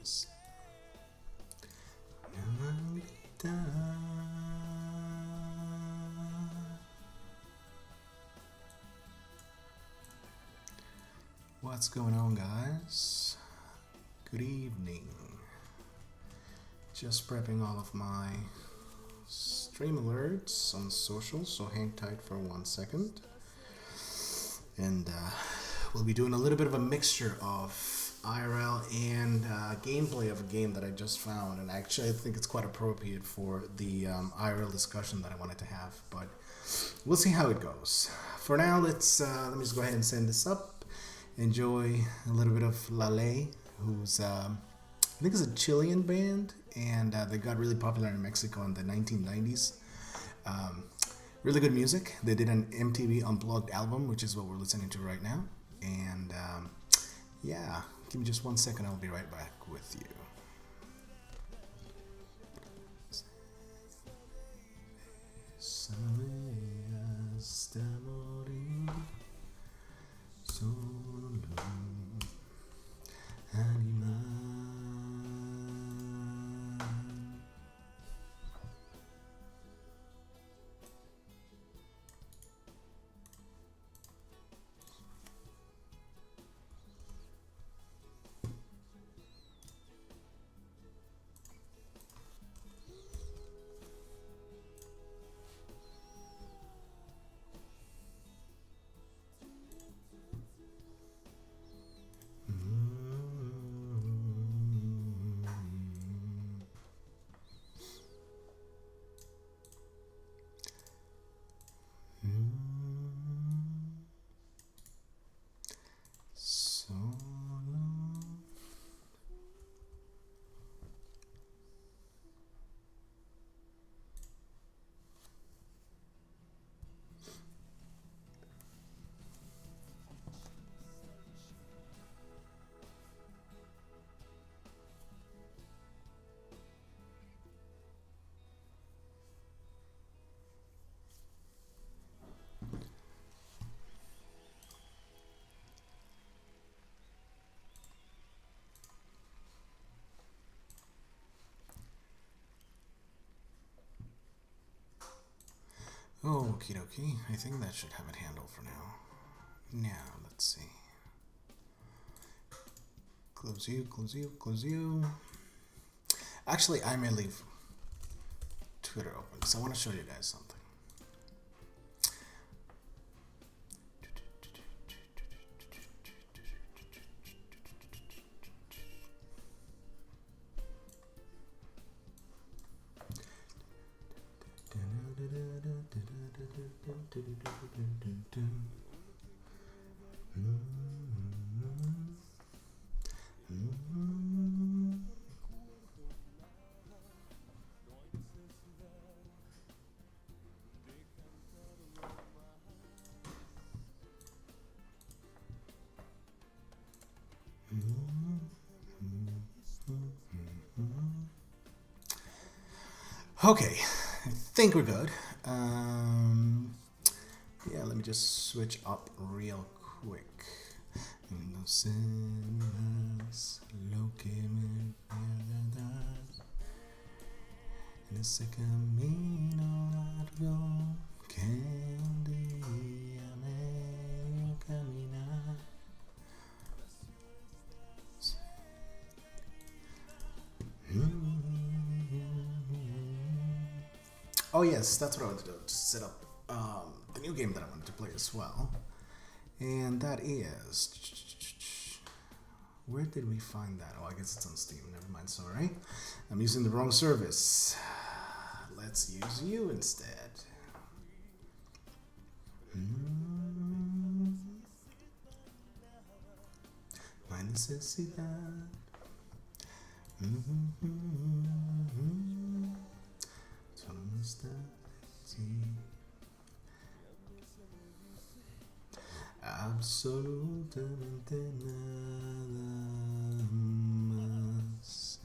questions. What's going on, guys? Good evening. Just prepping all of my stream alerts on social, so hang tight for 1 second. And we'll be doing a little bit of a mixture of IRL and gameplay of a game that I just found, and actually I think it's quite appropriate for the IRL discussion that I wanted to have, but we'll see how it goes. For now, let me just go ahead and send this up. Enjoy a little bit of Lale, who's I think it's a Chilean band, and they got really popular in Mexico in the 1990s. Really good music. They did an MTV Unplugged album, which is what we're listening to right now. And yeah, give me just 1 second. I'll be right back with you. Okie dokie, I think that should have it handled for now. Now, let's see. Close you, close you, close you. Actually, I may leave Twitter open because I want to show you guys something. Okay, I think we're good. Yeah, let me just switch up real quick. En ese camino largo que un día medio caminar. Oh yes, that's what I wanted to do, just set up the new game that I wanted to play as well. And that is... Where did we find that? Oh, I guess it's on Steam. Never mind, sorry. I'm using the wrong service. Let's use you instead. My necesidad. Solo está así. Absolutamente nada más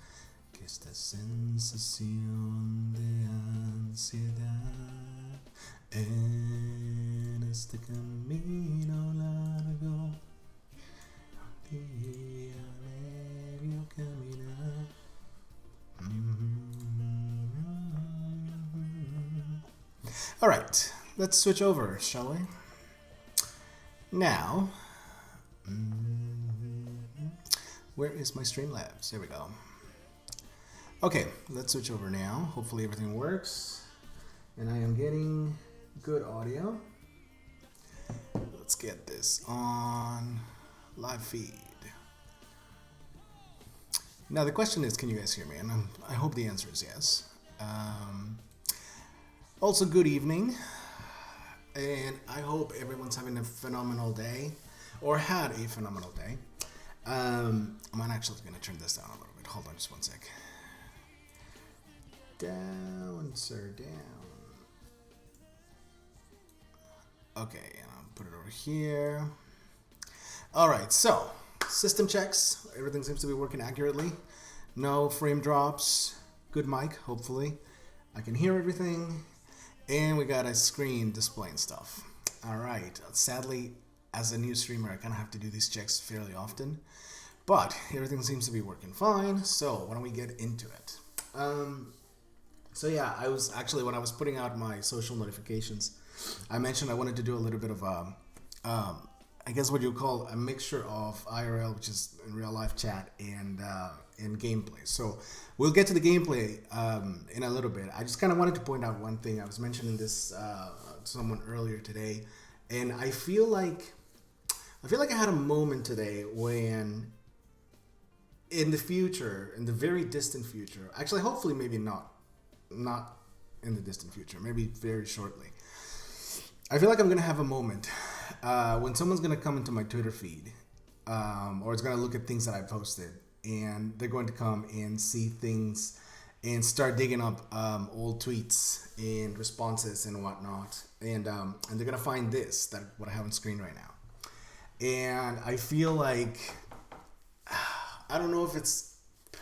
que esta sensación de ansiedad en este camino largo, día medio caminar. All right, let's switch over, shall we? Now, where is my Streamlabs? There we go. Okay, let's switch over now. Hopefully everything works. And I am getting good audio. Let's get this on live feed. Now the question is, can you guys hear me? And I hope the answer is yes. Also, good evening. And I hope everyone's having a phenomenal day, or had a phenomenal day. I'm actually going to turn this down a little bit. Hold on just one sec. Down, sir, down. Okay, and I'll put it over here. All right, so system checks. Everything seems to be working accurately. No frame drops. Good mic, hopefully. I can hear everything. And we got a screen displaying stuff. All right. Sadly, as a new streamer, I kind of have to do these checks fairly often. But everything seems to be working fine. So why don't we get into it? So yeah, I was actually, when I was putting out my social notifications, I mentioned I wanted to do a little bit of I guess what you call a mixture of IRL, which is in real life chat, and gameplay. So we'll get to the gameplay in a little bit. I just kind of wanted to point out one thing. I was mentioning this to someone earlier today, and I feel like I had a moment today when, in the future, in the very distant future, actually, hopefully, maybe not in the distant future, maybe very shortly. I feel like I'm gonna have a moment when someone's gonna come into my Twitter feed, or it's gonna look at things that I posted, and they're going to come and see things and start digging up old tweets and responses and whatnot, and they're gonna find what I have on screen right now, and I feel like I don't know if it's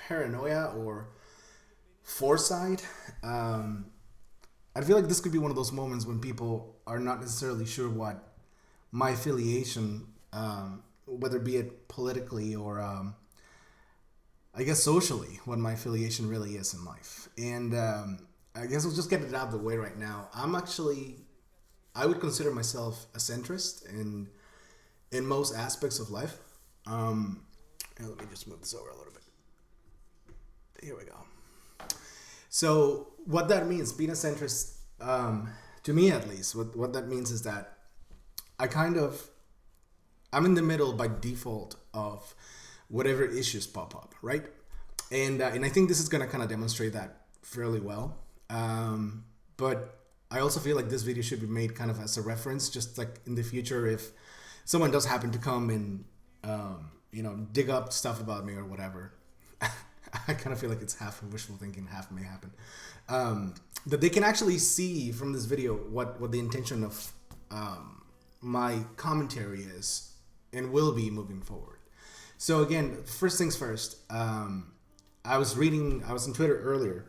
paranoia or foresight. I feel like this could be one of those moments when people are not necessarily sure what my affiliation, whether be it politically or I guess socially, what my affiliation really is in life. And I guess we'll just get it out of the way right now. I would consider myself a centrist in most aspects of life. Let me just move this over a little bit. Here we go. So what that means, being a centrist, to me at least, what that means is that I'm in the middle by default of whatever issues pop up, right? And I think this is going to kind of demonstrate that fairly well. But I also feel like this video should be made kind of as a reference, just like in the future, if someone does happen to come and, dig up stuff about me or whatever. I kind of feel like it's half wishful thinking, half may happen. That they can actually see from this video what the intention of my commentary is and will be moving forward. So again, first things first, I was on Twitter earlier,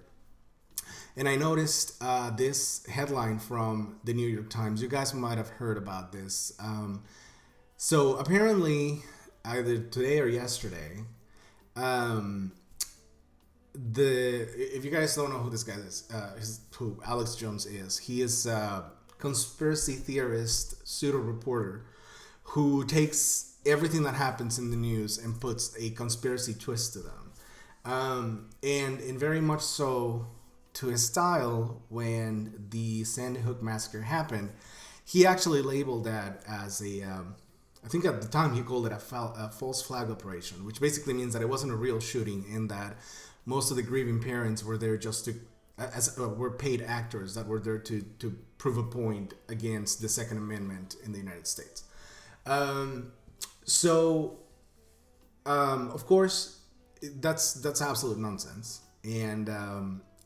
and I noticed this headline from the New York Times. You guys might have heard about this. So apparently, either today or yesterday, if you guys don't know who this guy is, who Alex Jones is, he is a conspiracy theorist, pseudo reporter, who takes everything that happens in the news and puts a conspiracy twist to them. And very much so to his style, when the Sandy Hook massacre happened, he actually labeled that as I think at the time he called it a false flag operation, which basically means that it wasn't a real shooting, and that most of the grieving parents were there just were paid actors that were there to prove a point against the Second Amendment in the United States. Of course, that's absolute nonsense, and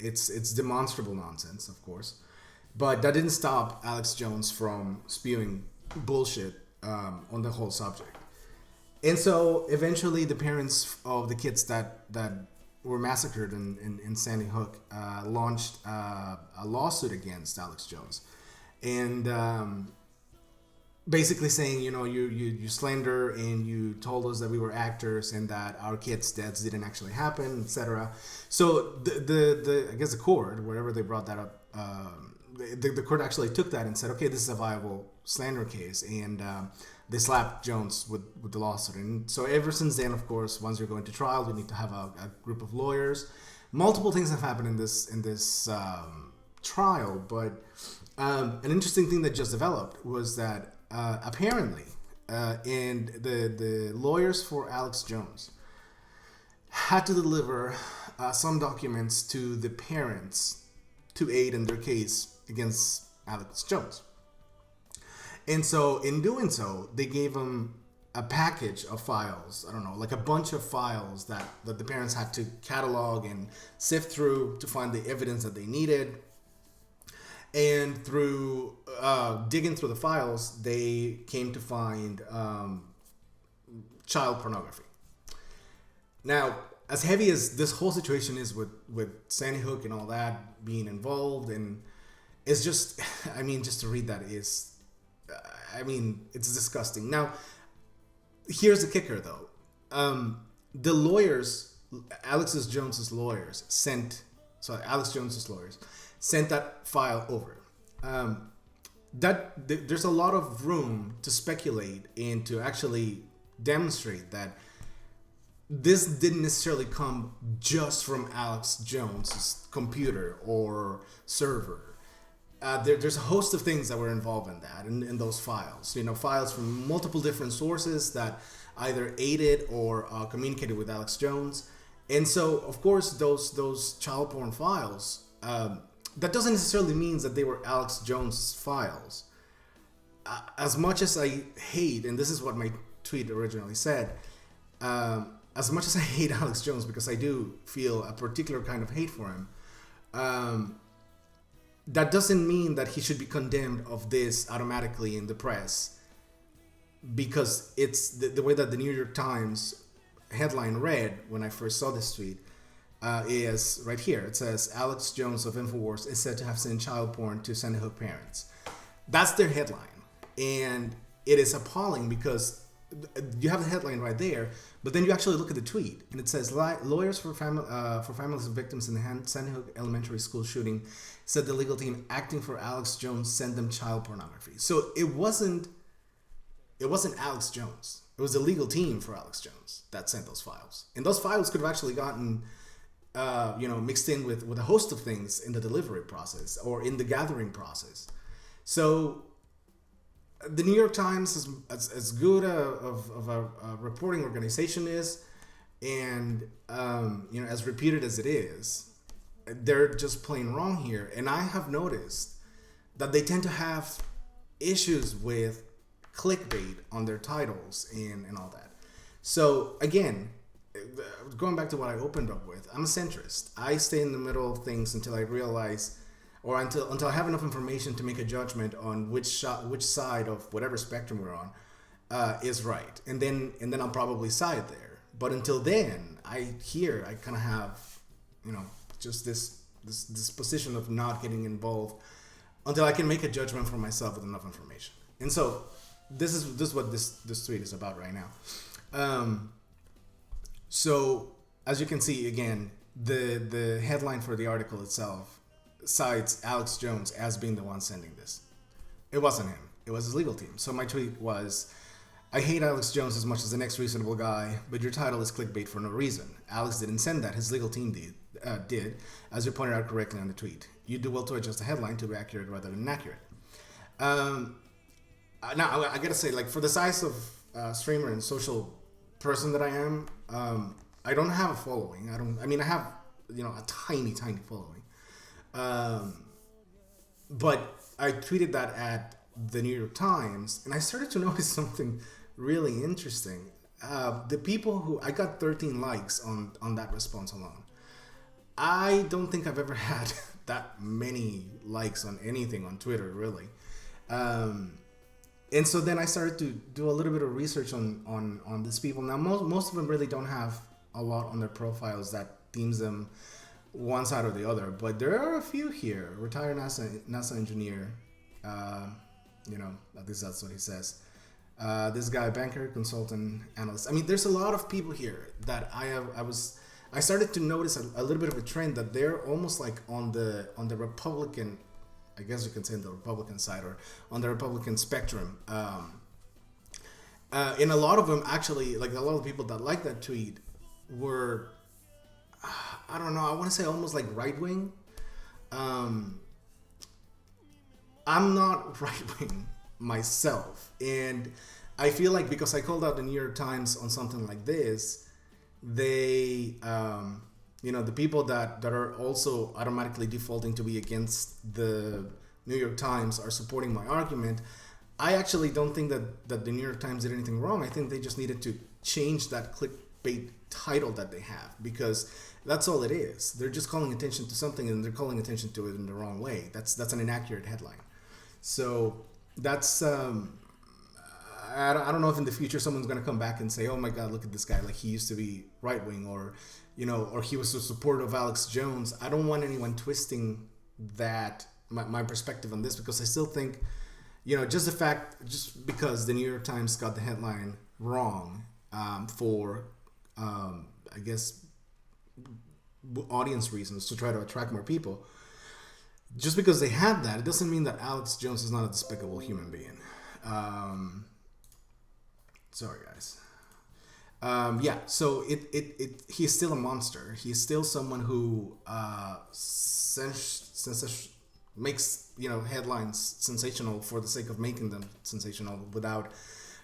it's demonstrable nonsense, of course. But that didn't stop Alex Jones from spewing bullshit on the whole subject. And so eventually the parents of the kids that were massacred in Sandy Hook launched a lawsuit against Alex Jones. And basically saying, you slander and you told us that we were actors and that our kids' deaths didn't actually happen, etc. So the I guess the court, wherever they brought that up, the court actually took that and said, okay, this is a viable slander case, and they slapped Jones with the lawsuit. And so ever since then, of course, once you're going to trial, you need to have a group of lawyers. Multiple things have happened in this trial, but an interesting thing that just developed was that apparently, and the lawyers for Alex Jones had to deliver some documents to the parents to aid in their case against Alex Jones. And so in doing so, they gave him a package of files, I don't know, like a bunch of files that the parents had to catalog and sift through to find the evidence that they needed. And through digging through the files, they came to find child pornography. Now, as heavy as this whole situation is with Sandy Hook and all that being involved, and it's just, I mean, just to read that is, I mean, it's disgusting. Now, here's the kicker, though. The lawyers, Alex Jones's lawyers, sent that file over. There's a lot of room to speculate and to actually demonstrate that this didn't necessarily come just from Alex Jones's computer or server. There's a host of things that were involved in that, in those files. You know, files from multiple different sources that either aided or communicated with Alex Jones. And so, of course, those child porn files, that doesn't necessarily mean that they were Alex Jones' files. As much as I hate, and this is what my tweet originally said, as much as I hate Alex Jones, because I do feel a particular kind of hate for him, that doesn't mean that he should be condemned of this automatically in the press, because it's the way that the New York Times headline read when I first saw this tweet is right here. It says, Alex Jones of InfoWars is said to have sent child porn to Sandy Hook parents. That's their headline. And it is appalling because you have the headline right there, but then you actually look at the tweet, and it says, lawyers for families of victims in the Sandy Hook Elementary School shooting said the legal team acting for Alex Jones sent them child pornography. So it wasn't Alex Jones. It was the legal team for Alex Jones that sent those files. And those files could have actually gotten mixed in with a host of things in the delivery process or in the gathering process. So the New York Times is as good of a reporting organization is, and as reputed as it is, they're just plain wrong here. And I have noticed that they tend to have issues with clickbait on their titles and all that. So again, going back to what I opened up with, I'm a centrist. I stay in the middle of things until I realize, or until I have enough information to make a judgment on which side of whatever spectrum we're on is right, and then I'll probably side there. But until then, I kind of have, just this position of not getting involved until I can make a judgment for myself with enough information. And so this is what this tweet is about right now. So as you can see, again, the headline for the article itself cites Alex Jones as being the one sending this. It wasn't him. It was his legal team. So my tweet was, I hate Alex Jones as much as the next reasonable guy, but your title is clickbait for no reason. Alex didn't send that. His legal team did, as you pointed out correctly on the tweet. You do well to adjust the headline to be accurate rather than inaccurate. Now, I gotta say, like, for the size of streamer and social person that I am, I don't have a following. I have, a tiny following. But I tweeted that at the New York Times, and I started to notice something really interesting. The people I got 13 likes on that response alone. I don't think I've ever had that many likes on anything on Twitter, really. And so then I started to do a little bit of research on these people. Now, most of them really don't have a lot on their profiles that deems them one side or the other, but there are a few here. Retired NASA engineer, at least that's what he says. This guy, banker, consultant, analyst. I mean, there's a lot of people here that I started to notice a little bit of a trend that they're almost like on the Republican I guess you can say on the Republican side or on the Republican spectrum. And a lot of them actually, like a lot of the people that like that tweet were, I don't know, I want to say almost like right wing. Um, I'm not right wing myself, and I feel like because I called out the New York Times on something like this, they, the people that are also automatically defaulting to be against the New York Times are supporting my argument. I actually don't think that the New York Times did anything wrong. I think they just needed to change that clickbait title that they have, because that's all it is. They're just calling attention to something and they're calling attention to it in the wrong way. That's an inaccurate headline. So that's I don't know if in the future someone's going to come back and say, oh my God, look at this guy, like he used to be right wing, or or he was a supporter of Alex Jones. I don't want anyone twisting that my perspective on this, because I still think just because the New York Times got the headline wrong, for I guess audience reasons, to try to attract more people. Just because they had that, it doesn't mean that Alex Jones is not a despicable human being. Sorry, guys. Yeah, so he's still a monster. He's still someone who makes headlines sensational for the sake of making them sensational without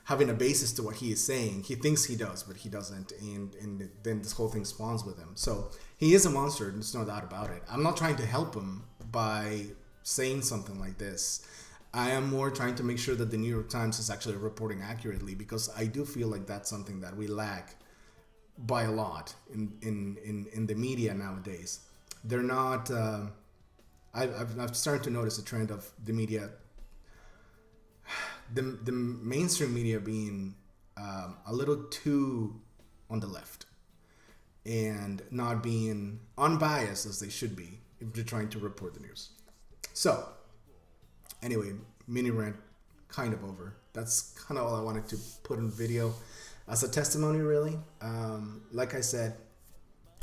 having a basis to what he is saying. He thinks he does, but he doesn't, and then this whole thing spawns with him. So he is a monster, there's no doubt about it. I'm not trying to help him by saying something like this. I am more trying to make sure that the New York Times is actually reporting accurately, because I do feel like that's something that we lack by a lot in the media nowadays. They're not. I've started to notice a trend of the media, the mainstream media being a little too on the left and not being unbiased as they should be if they're trying to report the news. So, anyway, mini rant kind of over. That's kind of all I wanted to put in video as a testimony, really. Like I said,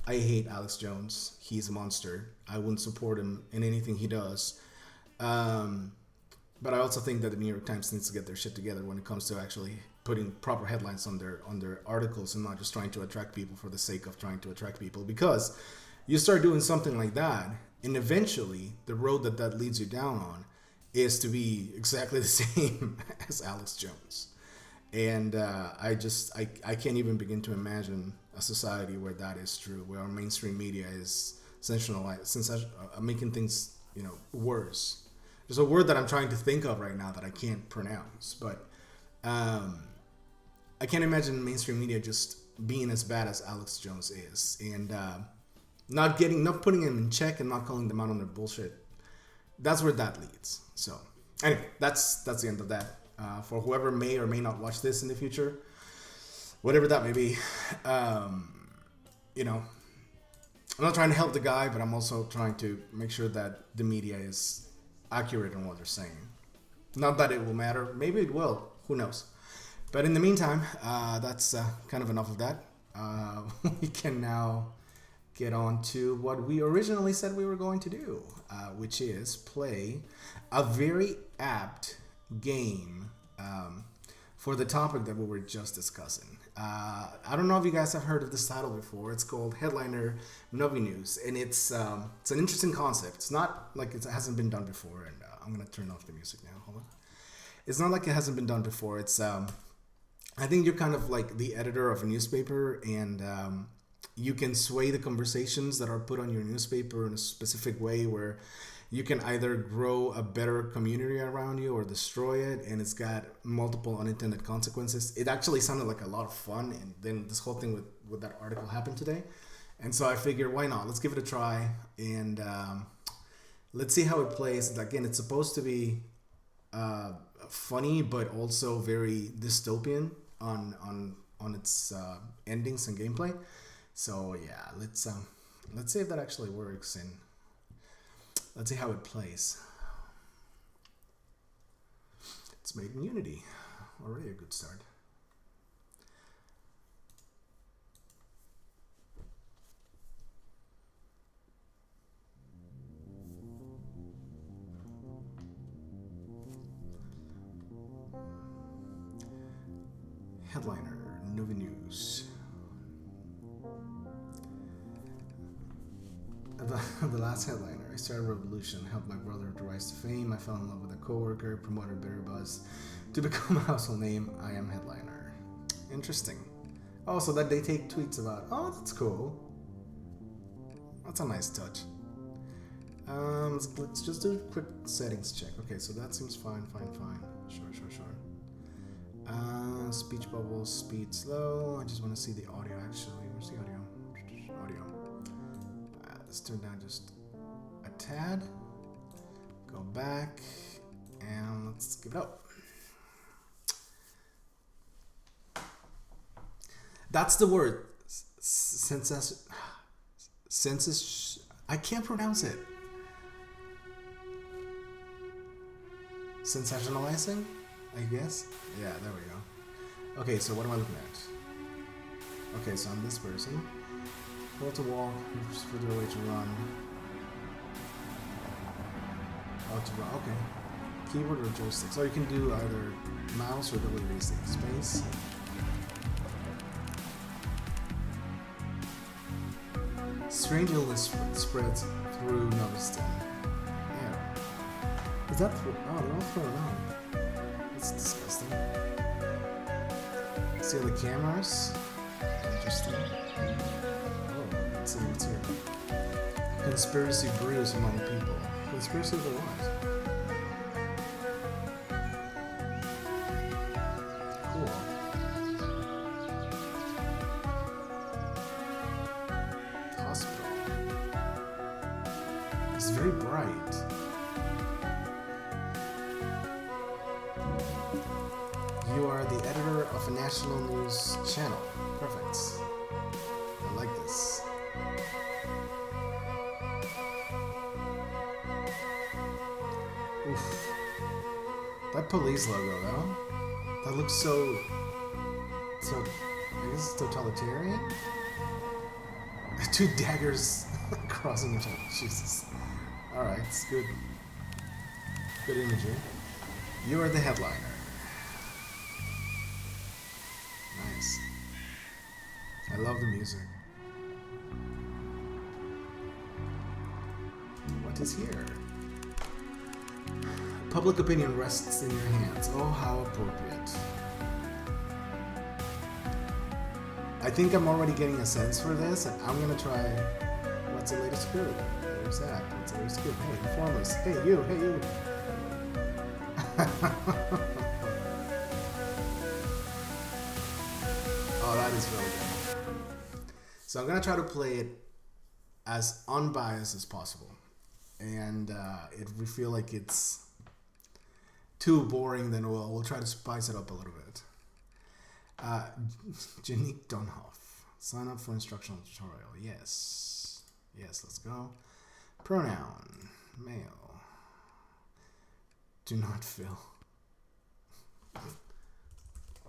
I hate Alex Jones. He's a monster. I wouldn't support him in anything he does. But I also think that the New York Times needs to get their shit together when it comes to actually putting proper headlines on their articles, and not just trying to attract people for the sake of trying to attract people. Because you start doing something like that, and eventually the road that leads you down on is to be exactly the same as Alex Jones. And I can't even begin to imagine a society where that is true, where our mainstream media is making things worse. There's a word that I'm trying to think of right now that I can't pronounce, but I can't imagine mainstream media just being as bad as Alex Jones is, and not putting him in check and not calling them out on their bullshit. That's where that leads. So anyway, that's the end of that. For whoever may or may not watch this in the future, whatever that may be, I'm not trying to help the guy, but I'm also trying to make sure that the media is accurate in what they're saying. Not that it will matter. Maybe it will. Who knows? But in the meantime, that's kind of enough of that. We can now get on to what we originally said we were going to do, which is play a very apt game for the topic that we were just discussing. I don't know if you guys have heard of this title before. It's called Headliner Novi News, and it's an interesting concept. It's not like it hasn't been done before, and I'm gonna turn off the music now. Hold on. It's not like it hasn't been done before. It's I think you're kind of like the editor of a newspaper, and you can sway the conversations that are put on your newspaper in a specific way where you can either grow a better community around you or destroy it, and it's got multiple unintended consequences. It actually sounded like a lot of fun, and then this whole thing with that article happened today. And so I figured, why not? Let's give it a try, and let's see how it plays. Again, it's supposed to be funny, but also very dystopian on its endings and gameplay. So yeah, let's see if that actually works, and let's see how it plays. It's made in Unity. Already a good start. Headliner, Novi News. The last headliner. I started a revolution, helped my brother to rise to fame. I fell in love with a coworker, promoted Bitter Buzz to become a household name. I am headliner. Interesting. Oh, so that they take tweets about. Oh, that's cool. That's a nice touch. Let's just do a quick settings check. Okay, so that seems fine. Sure. Speech bubbles, speed slow. I just want to see the audio actually. Where's the audio? Audio. Let's turn down just a tad. Go back and let's give it up. That's the word. Census. I can't pronounce it. Sensationalizing, I guess. Yeah, there we go. Okay, so what am I looking at? Okay, so I'm this person. Hold to walk, further away to run. Oh, to run. Okay. Keyboard or joystick. So you can do either mouse or W stick. Space. Strange illness spreads through Noviston. Yeah. Is that through? Oh, they're all thrown around. That's disgusting. See the cameras? Interesting. Oh, let's see what's here. Conspiracy brews among people. Conspiracy of the what? Cool. Hospital. It's very bright. You are the editor of a national news channel. Perfect. I like this. Oof. That police logo, though. That looks so, I guess totalitarian? Two daggers crossing each other. Jesus. Alright, it's good. Good imagery. You are the headliner. Nice. I love the music. What is here? Public opinion rests in your hands. Oh, how appropriate. I think I'm already getting a sense for this, and I'm gonna try. What's the latest scoop? Where's that? What's the latest scoop? Hey, inform us. Hey, you. Oh, that is really good. So I'm gonna try to play it as unbiased as possible, and if we feel like it's too boring, then we'll try to spice it up a little bit. Janique Dunhoff. Sign up for instructional tutorial. Yes, let's go. Pronoun. Male. Do not fill.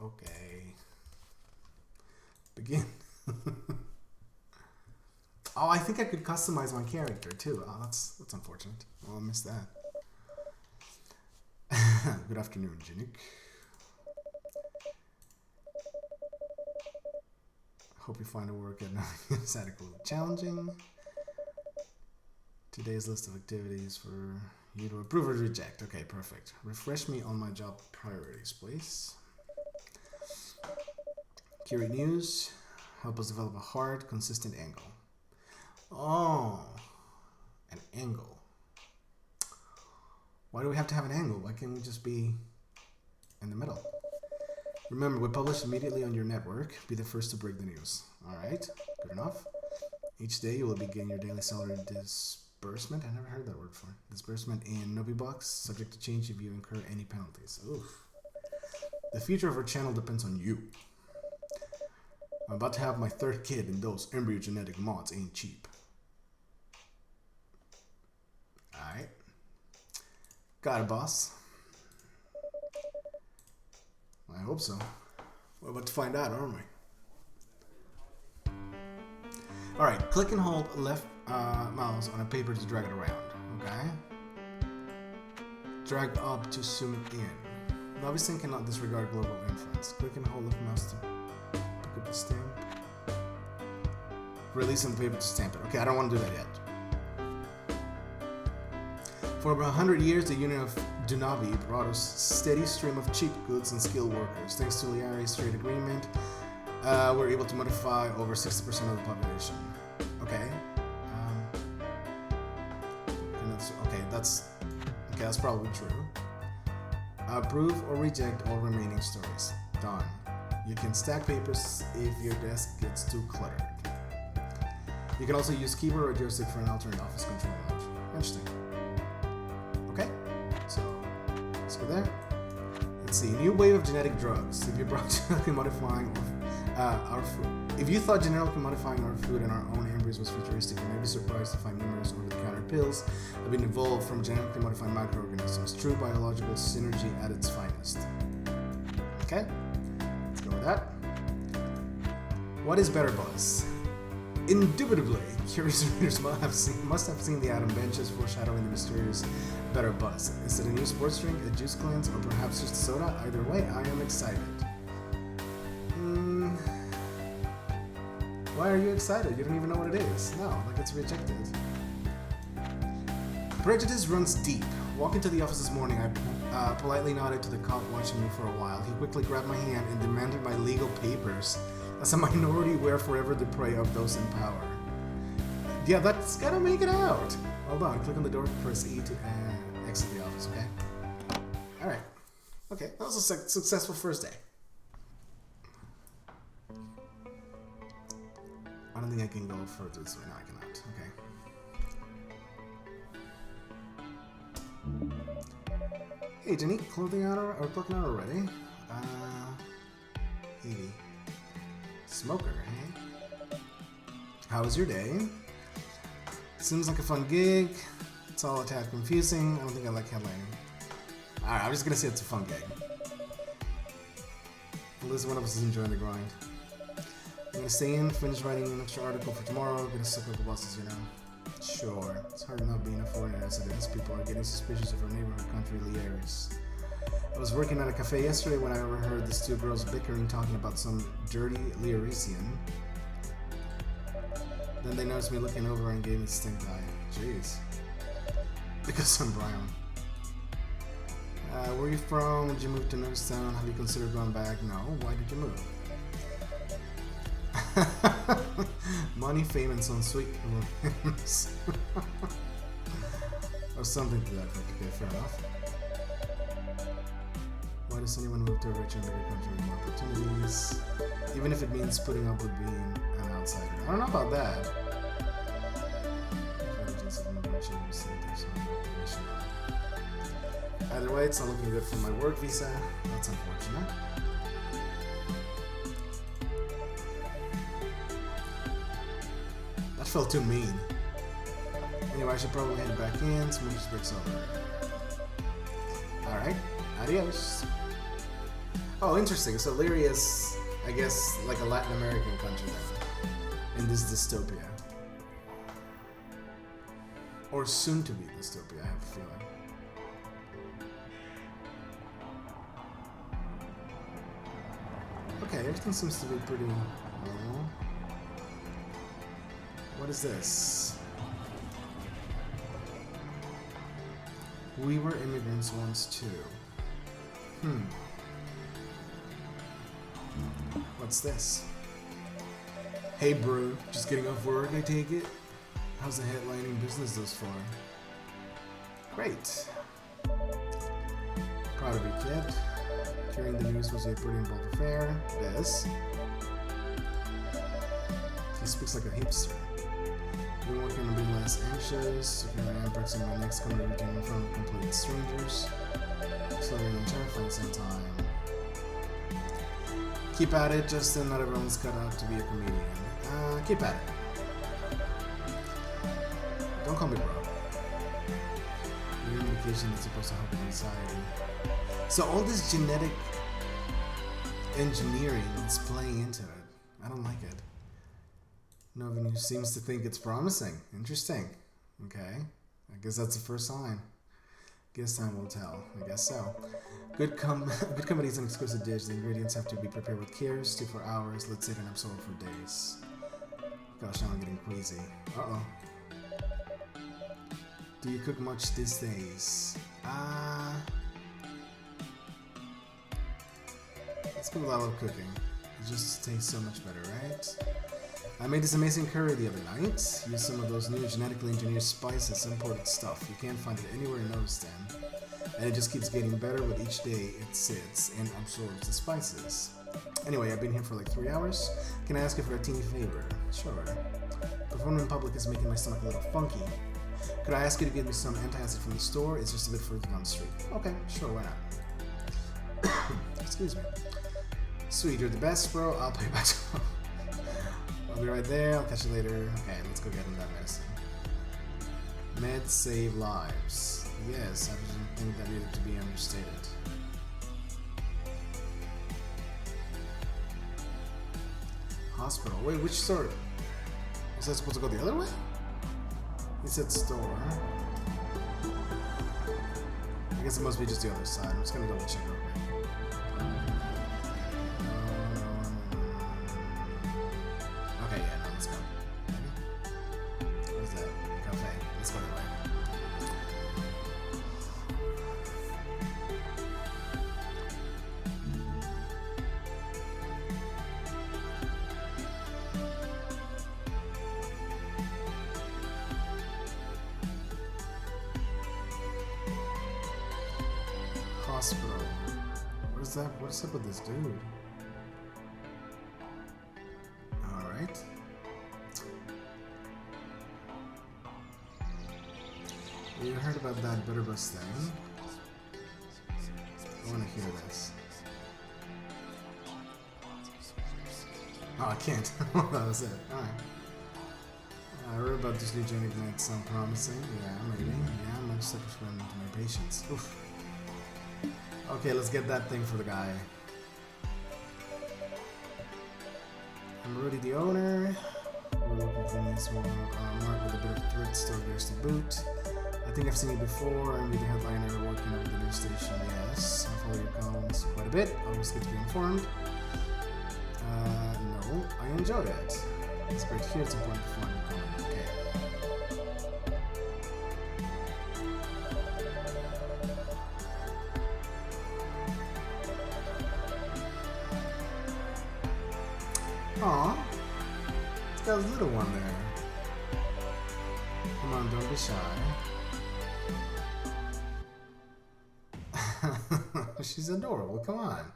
Okay. Begin. Oh, I think I could customize my character too. Oh, that's unfortunate. Well, I missed that. Good afternoon, Janique. Hope you find a work at night is adequately challenging. Today's list of activities for you to approve or reject. Okay, perfect. Refresh me on my job priorities, please. Curate news. Help us develop a hard, consistent angle. Oh, an angle. Why do we have to have an angle? Why can't we just be in the middle? Remember, we publish immediately on your network. Be the first to break the news. Alright, good enough. Each day you will begin your daily salary disbursement. I never heard that word before. Disbursement in NoviBox, subject to change if you incur any penalties. Oof. The future of our channel depends on you. I'm about to have my third kid, and those embryogenetic mods ain't cheap. Alright. Got it, boss. I hope so. We're about to find out, aren't we? Alright, click and hold left mouse on a paper to drag it around, okay? Drag up to zoom it in. Novice cannot disregard global influence. Click and hold left mouse to pick up the stamp. Release on paper to stamp it. Okay, I don't want to do that yet. For about 100 years, the Union of Dunabi brought us a steady stream of cheap goods and skilled workers. Thanks to Liari's trade agreement, we're able to modify over 60% of the population. Okay. That's probably true. Approve or reject all remaining stories. Done. You can stack papers if your desk gets too cluttered. You can also use keyboard or joystick for an alternate office control layout. Interesting. Okay, so let's go there. Let's see. New wave of genetic drugs. If you brought genetically modifying our food. If you thought genetically modifying our food and our own embryos was futuristic, you may be surprised to find numerous over-the-counter pills have been evolved from genetically modified microorganisms. True biological synergy at its finest. Okay, let's go with that. What is Better Buzz? Indubitably, curious readers must have seen the atom benches foreshadowing the mysterious Better Buzz. Is it a new sports drink, a juice cleanse, or perhaps just a soda? Either way, I am excited. Why are you excited? You don't even know what it is. No, like it's rejected. Prejudice runs deep. Walking to the office this morning, I politely nodded to the cop watching me for a while. He quickly grabbed my hand and demanded my legal papers. As a minority, we're forever the prey of those in power. Yeah, that's gotta make it out. Hold on, click on the door, press E to exit the office, okay? Alright. Okay, that was a successful first day. I don't think I can go further this way. No, I cannot. Okay. Hey, Jenny, clothing out or clocking out already? Evie. Smoker, hey? How was your day? Seems like a fun gig. It's all a tad confusing. I don't think I like headlining. Alright, I'm just gonna say it's a fun gig. At least one of us is enjoying the grind. I'm gonna stay in, finish writing an extra article for tomorrow, gonna suck up the bosses, you know. Sure, it's hard enough being a foreigner as it is. People are getting suspicious of our neighborhood country Liaris. I was working at a cafe yesterday when I overheard these two girls bickering, talking about some dirty Liarisian. Then they noticed me looking over and gave me a stink eye. Jeez. Because I'm brown. Where are you from? Did you move to Nerstown? Have you considered going back? No. Why did you move? Money, fame, and some sweet romance. Or something to that effect. Okay, fair enough. Why does anyone move to a rich and bigger country with more opportunities? Even if it means putting up with being an outsider. I don't know about that. Either way, it's not looking good for my work visa. That's unfortunate. That felt too mean. Anyway, I should probably head back in. Smooth this breaks over. Alright, adios. Oh, interesting. So Lyria is, I guess, like a Latin American country then, in this dystopia. Or soon to be dystopia, I have a feeling. Okay, everything seems to be pretty normal. What is this? We were immigrants once too. What's this? Hey bro, just getting off work, I take it? How's the headlining business thus far? Great. Proud of you, kid. Hearing the news was a pretty bold affair. Yes. He speaks like a hipster. Been working on being less anxious, taking my impacts on my next coming routine in front of complete strangers. Slowing and terrifying at the same time. Keep at it, Justin. Not everyone's cut out to be a comedian. Keep at it. Don't call me bro. You're an indication that's supposed to help with anxiety. So all this genetic engineering is playing into it. I don't like it. Novenu seems to think it's promising. Interesting. Okay. I guess that's the first sign. Guess time will tell. I guess so. Good company is an exquisite dish. The ingredients have to be prepared with care. Stew for hours. Let's sit and absorb for days. Gosh, now I'm getting queasy. Uh-oh. Do you cook much these days? Let's go with a lot of cooking. It just tastes so much better, right? I made this amazing curry the other night. Used some of those new genetically engineered spices, imported stuff. You can't find it anywhere in Uzbekistan. And it just keeps getting better with each day it sits and absorbs the spices. Anyway, I've been here for like 3 hours. Can I ask you for a teeny favor? Sure. Performing in public is making my stomach a little funky. Could I ask you to give me some antacid from the store? It's just a bit further down the street. Okay, sure, why not? Excuse me. Sweet, you're the best, bro. I'll pay back tomorrow. I'll be right there. I'll catch you later. Okay, let's go get him that medicine. Meds save lives. Yes, I didn't think that needed to be understated. Hospital. Wait, which store? Was I supposed to go the other way? He said store. I guess it must be just the other side. I'm just gonna double check real quick. Okay, yeah, no, let's go. What is that? Cafe. Let's go that way. Hospital. What is that? What's up with this dude? Alright. You heard about that bitter bus thing? I want to hear this. Oh, I can't. That was it. Alright. I heard about this new genetic might sound promising. Yeah, maybe. Yeah, I'm just experimenting to my patients. Oof. Okay, let's get that thing for the guy. I'm Rudy, the owner. We're looking for this one. Mark with a bit of threat, still gears to boot. I think I've seen you before. I'm the headliner working over the news station. Yes, I follow your columns quite a bit. Always good to be informed. No, I enjoy it. It's great to hear. It's important to find your column. Okay. Aw, it's got a little one there. Come on, don't be shy. She's adorable, come on.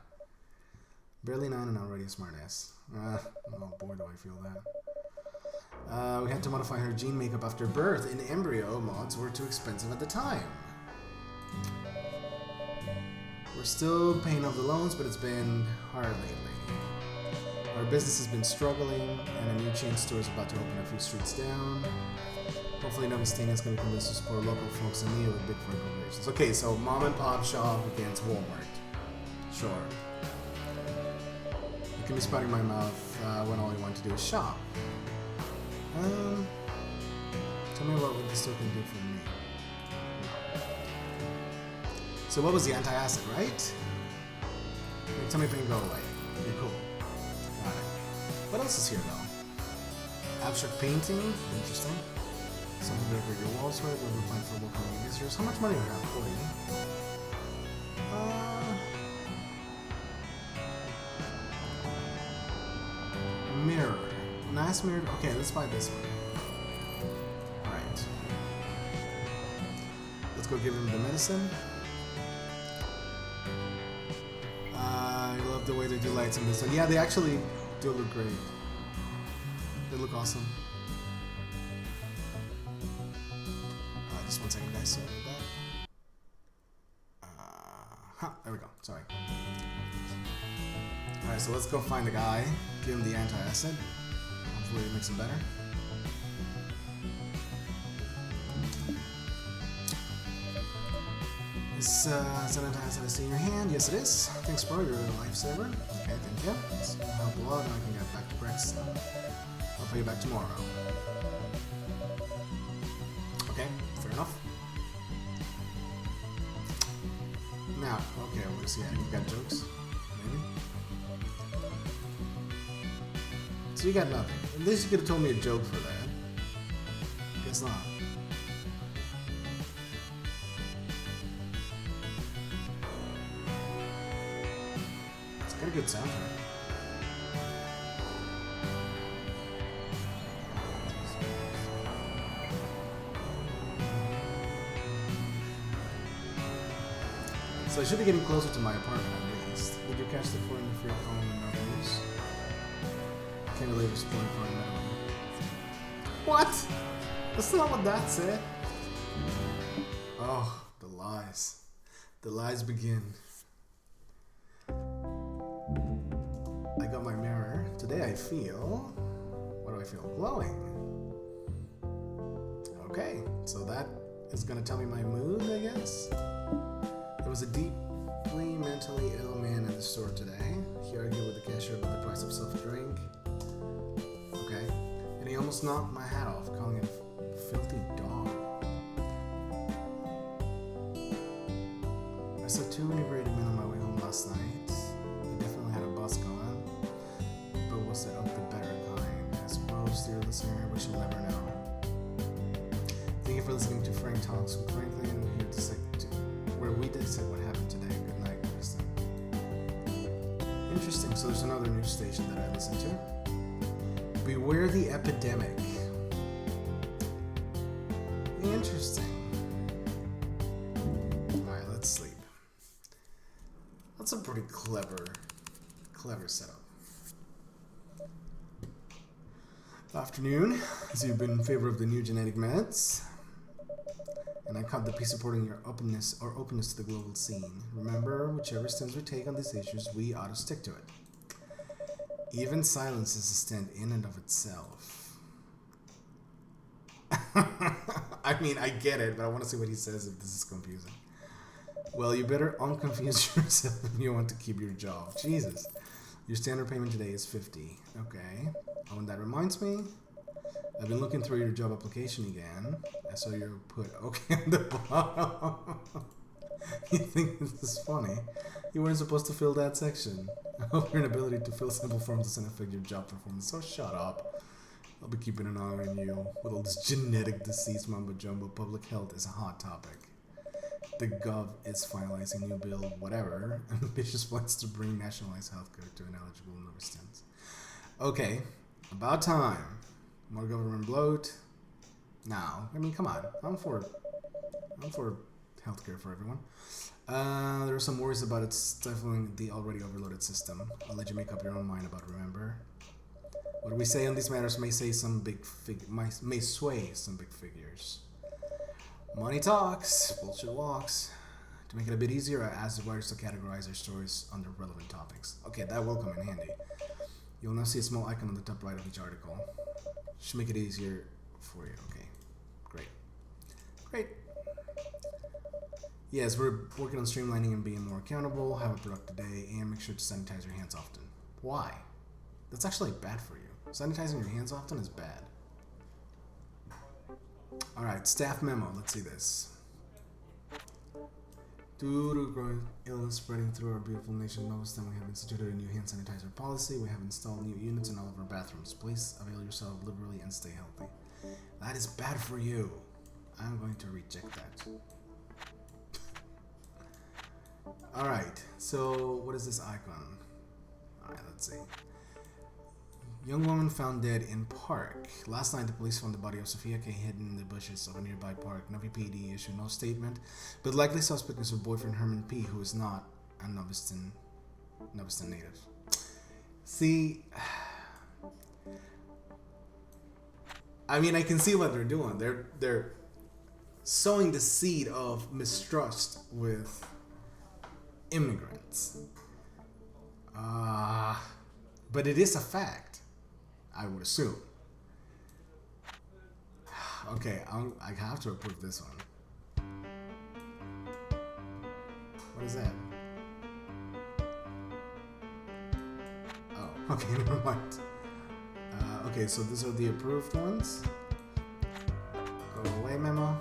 Barely 9 and already a smartass. Oh boy, do I feel that. We had to modify her gene makeup after birth. In embryo, mods were too expensive at the time. We're still paying off the loans, but it's been hard lately. Our business has been struggling, and a new chain store is about to open a few streets down. Hopefully Novostein is going to convince to support local folks and me with big foreign corporations. Okay, so mom and pop shop against Walmart. Sure. You can be spotting my mouth when all you want to do is shop. Tell me what this store can do for me. So what was the anti-acid, right? Tell me if it can go away. Okay, cool. What else is here though? Abstract painting, interesting. Something to decorate your walls with. We'll be applying for local users. How much money do we have? 40. Mirror. Nice mirror. Okay, let's buy this one. Alright. Let's go give him the medicine. I love the way they do lights in this one. Yeah, they actually do look great. They look awesome. Just one second, guys. Sorry about that. There we go. Sorry. Alright, so let's go find the guy. Give him the antacid. Hopefully it makes him better. Is an antacid I see in your hand? Yes, it is. Thanks, bro. You're a lifesaver. Okay, thank you. Let's help a lot, and I can get back to Brexit. I'll pay you back tomorrow. Okay, fair enough. Now, okay, we'll see. You got jokes? Maybe? So you got nothing. At least you could have told me a joke for that. Guess not. It's got a good soundtrack. So I should be getting closer to my apartment at least. Did you catch the 4 and the free phone and no news? Can't believe it's spoiling for another one. What? That's not what that said. Oh, the lies. The lies begin. I got my mirror. Today I feel... What do I feel? Glowing. Okay, so that is gonna tell me my mood, I guess? There was a deeply mentally ill man in the store today. He argued with the cashier about the price of self-drink. Okay. And he almost knocked my hat off, calling it a filthy dog. I saw 2 inebriated men on my way home last night. They definitely had a bus going. But was it of the better kind? I suppose, dear listener, we shall never know. Thank you for listening to Frank Talks with Franklin, where we dissect what happened today. Good night, Kristen. Interesting. So there's another news station that I listen to. Beware the epidemic. Interesting. Alright, let's sleep. That's a pretty clever setup. Afternoon. So you've been in favor of the new genetic meds. And I caught the piece supporting your openness to the global scene. Remember, whichever stance we take on these issues, we ought to stick to it. Even silence is a stand in and of itself. I mean, I get it, but I want to see what he says if this is confusing. Well, you better unconfuse yourself if you want to keep your job. Jesus. Your standard payment today is $50. Okay. Oh, and that reminds me, I've been looking through your job application again. I saw you put okay on the bottom. You think this is funny? You weren't supposed to fill that section. I hope your inability to fill simple forms doesn't affect your job performance, so shut up. I'll be keeping an eye on you. With all this genetic disease mumbo jumbo, public health is a hot topic. The Gov is finalizing new bill, whatever, ambitious plans to bring nationalized healthcare to ineligible non-residents. Okay, about time. More government bloat. Now, I mean, come on. I'm for healthcare for everyone. There are some worries about it stifling the already overloaded system. I'll let you make up your own mind about it, remember? What we say on these matters may sway some big figures. Money talks, bullshit walks. To make it a bit easier, I asked the writers to categorize their stories under relevant topics. Okay, that will come in handy. You'll now see a small icon on the top right of each article. Should make it easier for you. Okay, great. Yes, we're working on streamlining and being more accountable. Have a productive day and make sure to sanitize your hands often. Why? That's actually bad for you. Sanitizing your hands often is bad. Alright, staff memo. Let's see this. Due to growing illness spreading through our beautiful nation, Novostan, we have instituted a new hand sanitizer policy. We have installed new units in all of our bathrooms. Please avail yourself liberally and stay healthy. That is bad for you. I'm going to reject that. Alright, so what is this icon? Alright, let's see. Young woman found dead in park. Last night, the police found the body of Sophia K. hidden in the bushes of a nearby park. Novi PD issued no statement, but likely suspect is her boyfriend Herman P., who is not a Noviston native. See, I mean, I can see what they're doing. They're sowing the seed of mistrust with immigrants. But it is a fact. I would assume. Okay, I have to approve this one. What is that? Oh, okay, never mind. Okay, so these are the approved ones. Go away, memo.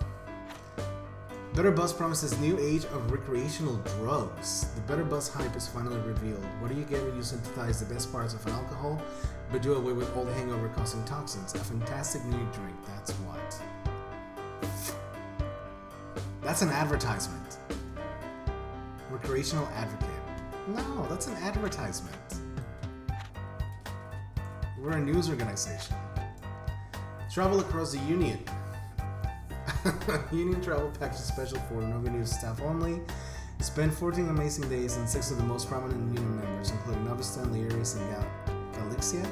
Better Buzz promises new age of recreational drugs. The Better Buzz hype is finally revealed. What do you get when you synthesize the best parts of alcohol, but do away with all the hangover-causing toxins? A fantastic new drink, that's what. That's an advertisement. Recreational advocate. No, that's an advertisement. We're a news organization. Travel across the Union. Union travel package special for Nova News staff only. Spend 14 amazing days and 6 of the most prominent Union members, including Nova Stan, Aries, and Galixia.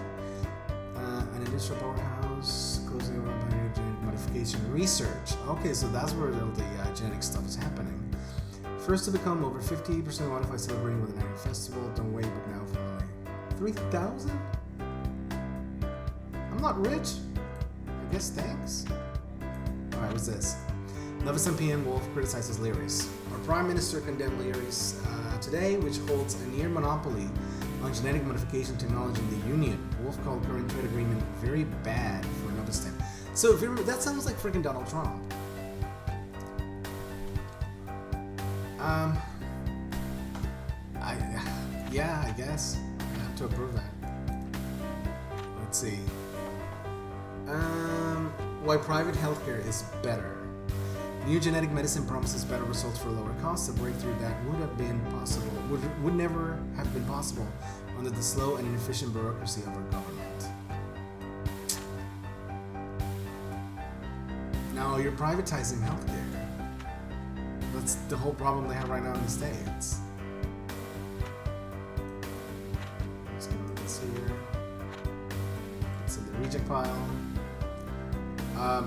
An industrial powerhouse, closing around by genetic modification research. Okay, so that's where all the genetic stuff is happening. First to become over 50% modified, celebrating with an annual festival. Don't wait, book now for only 3,000? I'm not rich. I guess thanks. Alright, what's this? Novice PM Wolf criticizes Lyris. Our Prime Minister condemned Lyris today, which holds a near monopoly on genetic modification technology in the Union. Wolf called current trade agreement very bad for Novistem. So if you remember, that sounds like freaking Donald Trump. I guess I have to approve that. Let's see. Why private healthcare is better. New genetic medicine promises better results for lower costs, a breakthrough that would never have been possible under the slow and inefficient bureaucracy of our government. Now you're privatizing healthcare. That's the whole problem they have right now in the States. Let's go to this here. It's in the reject pile.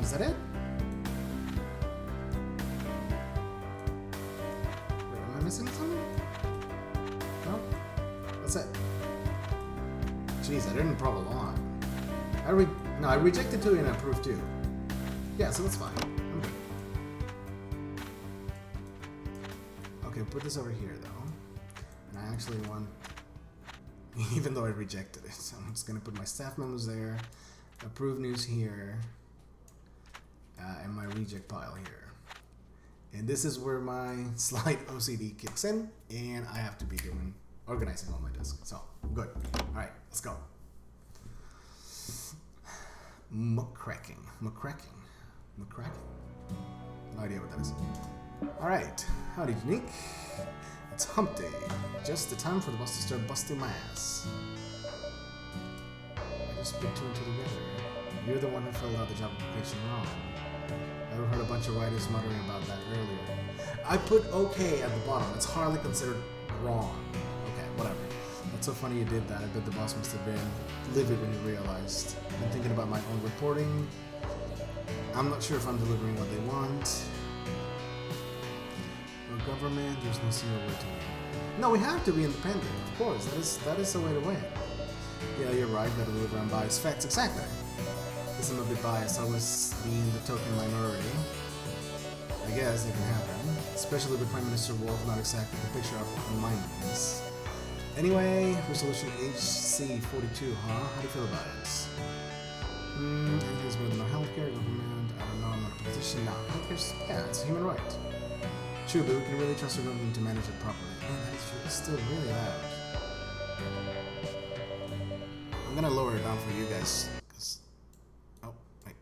Is that it? Wait, am I missing something? No? That's it. Jeez, I didn't probe a lot. I rejected 2 and I approved 2. Yeah, so that's fine. I'm good. Okay, put this over here though. And I actually want, even though I rejected it, so I'm just gonna put my staff memos there, approve news here, and my reject pile here. And this is where my slight OCD kicks in, and I have to be organizing on my desk. So, good. Alright, let's go. McCracking. No idea what that is. Alright, howdy Unique. It's hump day. Just the time for the boss to start busting my ass. I just put 2 and 2 together. You're the one who filled out the job application wrong. I heard a bunch of writers muttering about that earlier. I put okay at the bottom. It's hardly considered wrong. Okay, whatever. That's so funny you did that. I bet the boss must have been livid when he realized. I've been thinking about my own reporting. I'm not sure if I'm delivering what they want. Or government, there's no single way to win. No, we have to be independent, of course. That is the way to win. Yeah, you're right. Gotta deliver on biased facts. Exactly. I'm a bit biased. I was being the token minority. I guess it can happen. Especially with Prime Minister Wolf not exactly the picture of my minds. Anyway, resolution HC42, huh? How do you feel about it? It is with no healthcare, government, I don't know, I'm not in a position now. Healthcare's, yeah, it's a human right. True, but we can really trust our government to manage it properly. Man, that is it's still really loud. I'm gonna lower it down for you guys. Oh, wait.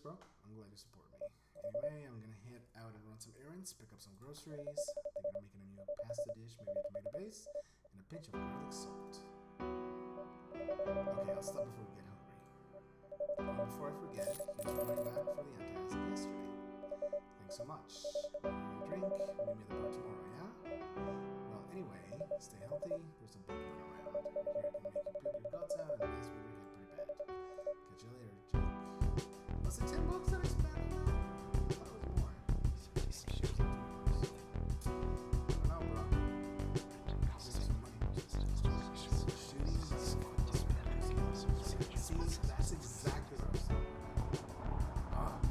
bro. I'm glad you support me. Anyway, I'm gonna head out and run some errands, pick up some groceries. Thinking of making a new pasta dish, maybe a tomato base, and a pinch of garlic salt. Okay, I'll stop before we get hungry. Before I forget, here's your money back for the antacids yesterday. Thanks so much. Your drink, meet me at the bar tomorrow, yeah? Well, anyway, stay healthy. There's a big one around. Here can make you puke your guts out and mess with your head pretty bad. Catch you later, Jake. Was it $10 that I spent on that? I thought it was more. I don't know, bro. This is some money. See, that's exactly what I was talking about.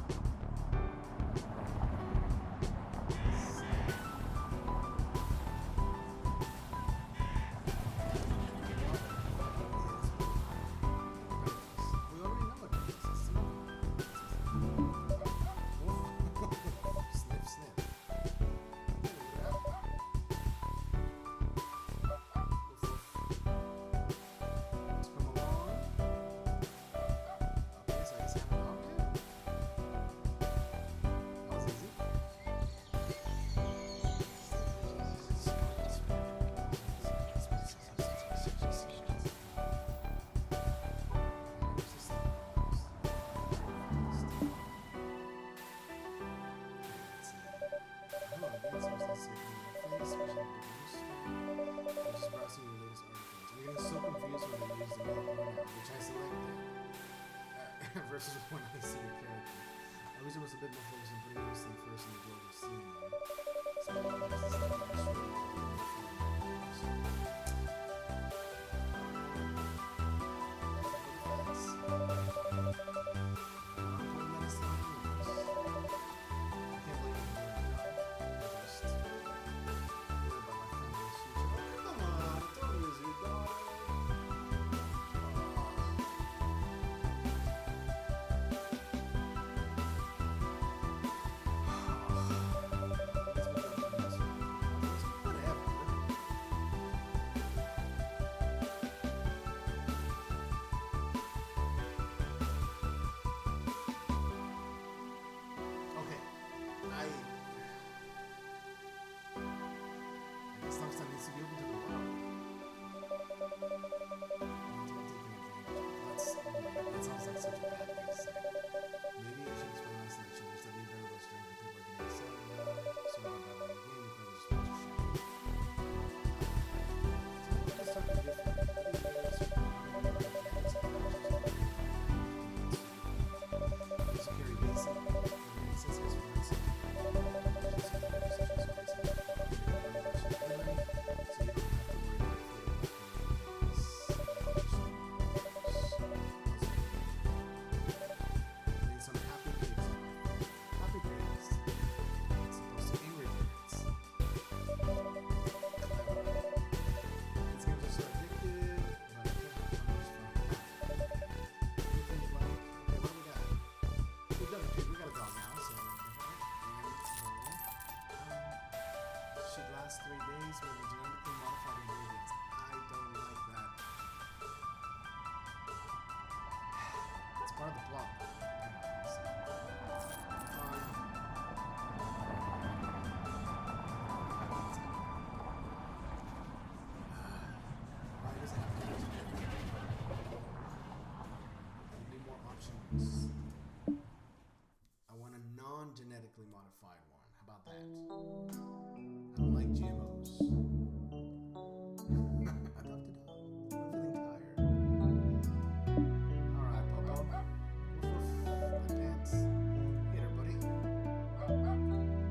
We already know what it is. It's snow. Snip, snip. Let's come along. Okay, so I just have it on here. That was easy. Hello, again, so let's see if we can face, which I'm just browsing your latest articles. We're getting so confused when they use the male pronoun, which I selected, versus when I see the character. I wish there was a bit more focus on putting this thing first in the world of seeing them. So this is the last 3 days when we're genetically modified ingredients. I don't like that. It's part of the plot. Why does it have to be? We need more options. I want a non-genetically modified one. How about that? I don't like GMOs. I'd love to know. I'm feeling tired. Alright, Popo. Woof woof. My pants. Hey there, buddy.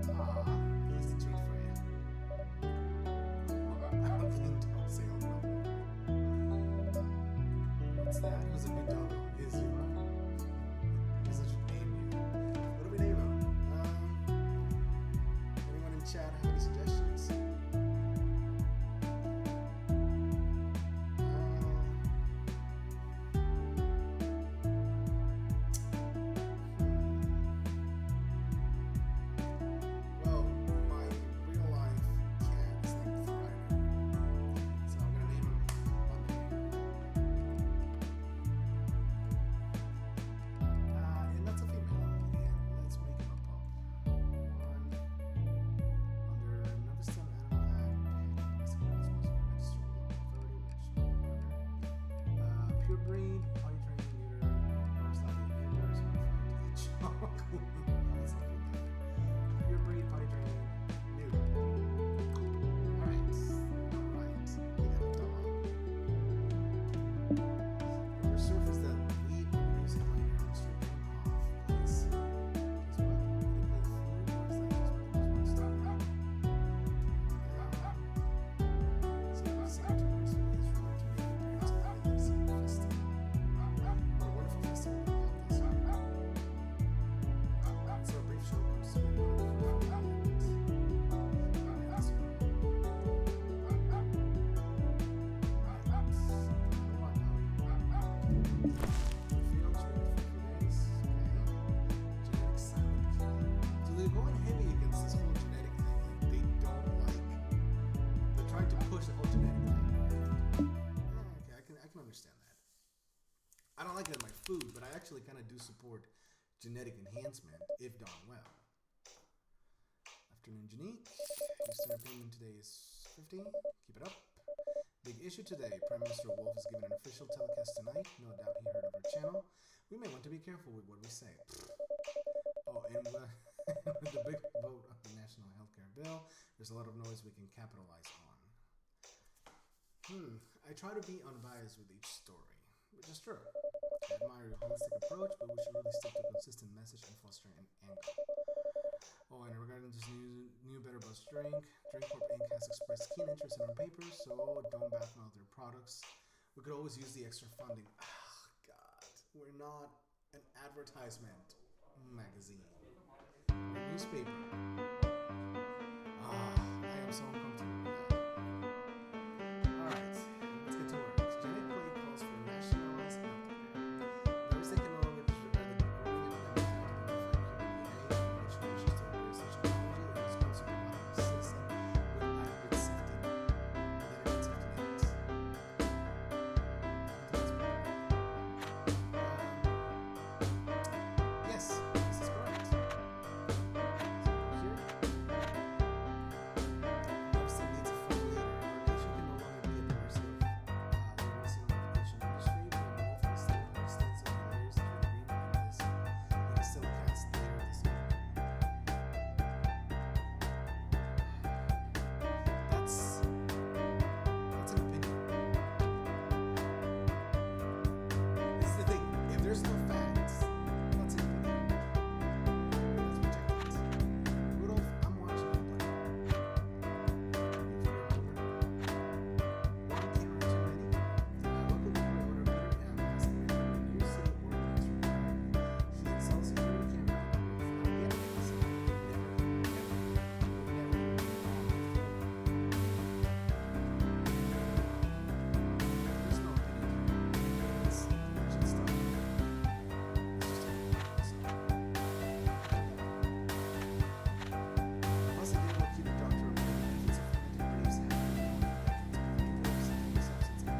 Aw, here's the treat for you. I'm feeling don't say oh no. What's that? Who's a big dog? Is you, right? Guess I should name you. What do we name him? Anyone in chat have any Pure breed, polytrain, neuter, or slightly neighbors, modified to the chocolate. That's not good. Pure breed, polytrain, neuter. Alright. Alright. We got a dog. Whoever surface that weed using minor industry off, please. Guess what? They play food, or is that just what they just want to stop? I don't like it in my food, but I actually kind of do support genetic enhancement if done well. Afternoon, Janique. Eastern opinion today is 50. Keep it up. Big issue today. Prime Minister Wolf is giving an official telecast tonight. No doubt he heard of our channel. We may want to be careful with what we say. Oh, and with the big vote on the National Healthcare Bill, there's a lot of noise we can capitalize on. I try to be unbiased with each story, which is true. I admire your holistic approach, but we should really stick to a consistent message and fostering an angle. Oh, and regarding this new Better Buzz drink, Drink Corp Inc. has expressed keen interest in our papers, so don't badmouth their products. We could always use the extra funding. Oh, God. We're not an advertisement magazine. We're a newspaper. I am so uncomfortable with that. Alright, let's get to work. Genetic play calls for nationalized healthcare. Those that can no longer disregard the growing and undemocratic modified human DNA, which wishes to embrace such technology that is also providing a citizen with adequate safety net. Yes, this is correct. So here, Webster needs a full leader. Our nation can no longer be at the mercy of the university notification industry, but Wolf is still under extensive layers through agreement on this. He can still cast later this year. That's an opinion. This is the thing. If there's no facts, that's an opinion. Let's reject it. Rudolph, I'm watching you play. If you're over, one camera too many. Local camera owner Peter M. has to wait for a new city ordinance required. He installs security camera on the roof. I get it. He said, there's no opinion. It's legit stuff. It's just a plus, I didn't keep a doctor of he's a fermented grapes and grapes and substance and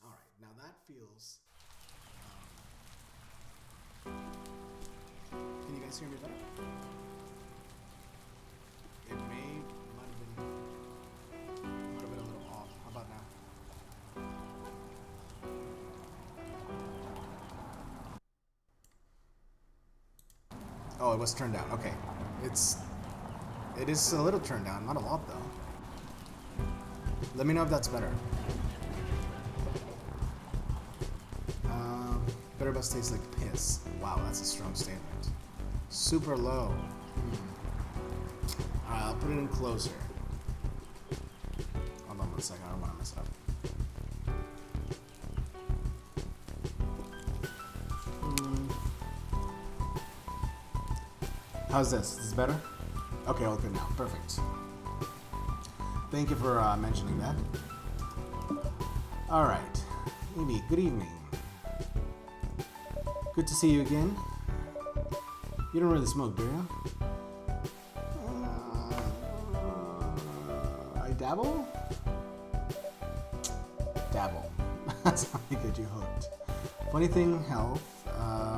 all right, now that feels. Can you guys hear me better? It might have been a little off. How about now? Oh, it was turned down. Okay, it is a little turned down, not a lot though. Let me know if that's better. Better Buzz tastes like piss. Wow, that's a strong statement. Super low. Alright, I'll put it in closer. Hold on 1 second, I don't want to mess it up. How's this? Is this better? Okay, all good now. Perfect. Thank you for mentioning that. Alright. Amy, good evening. Good to see you again. You don't really smoke, do you? I dabble? Dabble. That's how I get you hooked. Funny thing, health.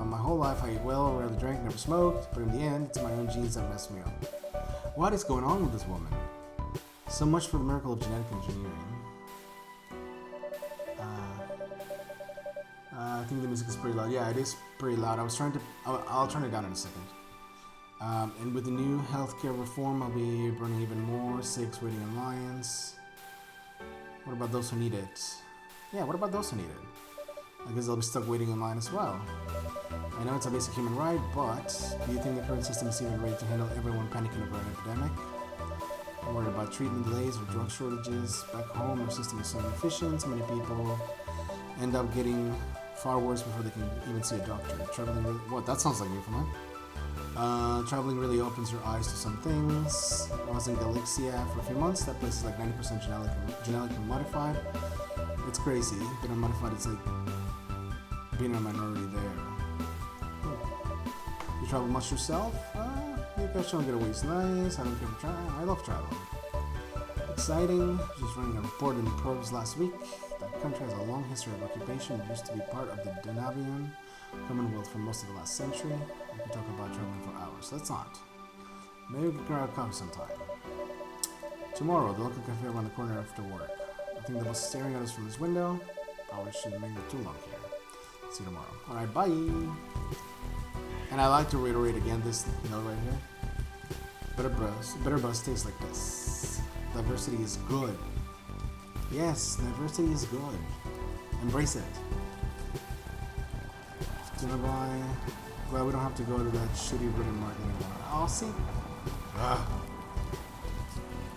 My whole life I ate well, rarely drank, never smoked, but in the end, it's my own genes that messed me up. What is going on with this woman? So much for the miracle of genetic engineering. I think the music is pretty loud. Yeah, it is pretty loud. I'll turn it down in a second. And with the new healthcare reform, I'll be burning even more, 6 waiting in lines. What about those who need it? Yeah, what about those who need it? I guess they'll be stuck waiting in line as well. I know it's a basic human right, but do you think the current system is even ready to handle everyone panicking over an epidemic? I'm worried about treatment delays or drug shortages. Back home, our system is so inefficient, so many people end up getting far worse before they can even see a doctor. Traveling really, what? That sounds like me from mine. Traveling really opens your eyes to some things. I was in Galicia for a few months. That place is like 90% genetically modified. It's crazy, but unmodified it's like being a minority there. You travel much yourself? You guys don't get away. It's nice. I don't care for traveling. I love traveling. Exciting. Just running a report in Probes last week. That country has a long history of occupation. It used to be part of the Danabian Commonwealth for most of the last century. We can talk about traveling for hours. Let's not. Maybe we can grab a coffee sometime. Tomorrow, the local cafe around the corner after work. I think the boss is staring at us from his window. Probably shouldn't make it too long here. See you tomorrow. Alright, bye! And I like to reiterate again this note right here. Better buzz tastes like this. Diversity is good. Yes, diversity is good. Embrace it. Dinner buy. Glad we don't have to go to that shitty ribbon market anymore. I'll see.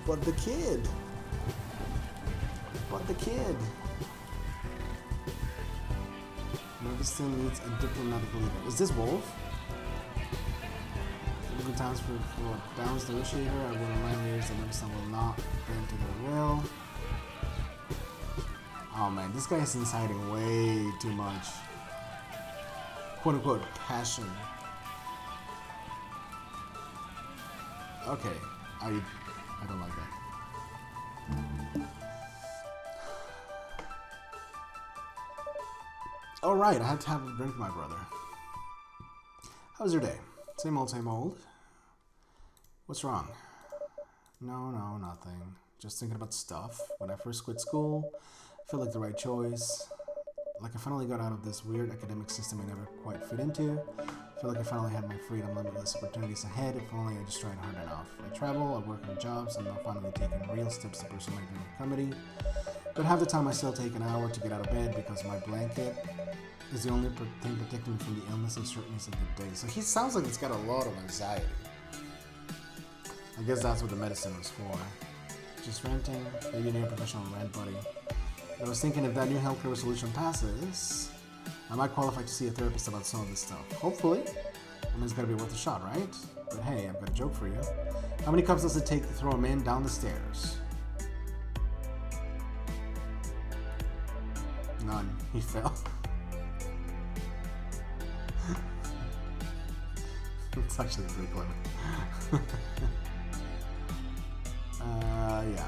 But the kid. Nerviston needs a diplomatic leader. Is this Wolf? Good times for a balanced negotiator. I will remind readers that Nerviston will not bend to their will. Oh man, this guy is inciting way too much. Quote unquote passion. Okay, I don't like that. Alright, I had to have a drink, my brother. How was your day? Same old, same old. What's wrong? No, nothing. Just thinking about stuff. When I first quit school, I felt like the right choice. Like I finally got out of this weird academic system I never quite fit into. I feel like I finally had my freedom, limitless opportunities ahead. If only I just tried hard enough. I travel, I work in jobs, and I'm finally taking real steps to pursue my dream of comedy. But half the time I still take an hour to get out of bed because my blanket is the only thing protecting me from the illness and uncertainties of the day. So he sounds like he's got a lot of anxiety. I guess that's what the medicine was for. Just ranting, maybe need a professional rant buddy. But I was thinking if that new healthcare resolution passes, I might qualify to see a therapist about some of this stuff. Hopefully. I mean, it's gotta be worth a shot, right? But hey, I've got a joke for you. How many cups does it take to throw a man down the stairs? None. He fell. It's actually pretty clever. Yeah.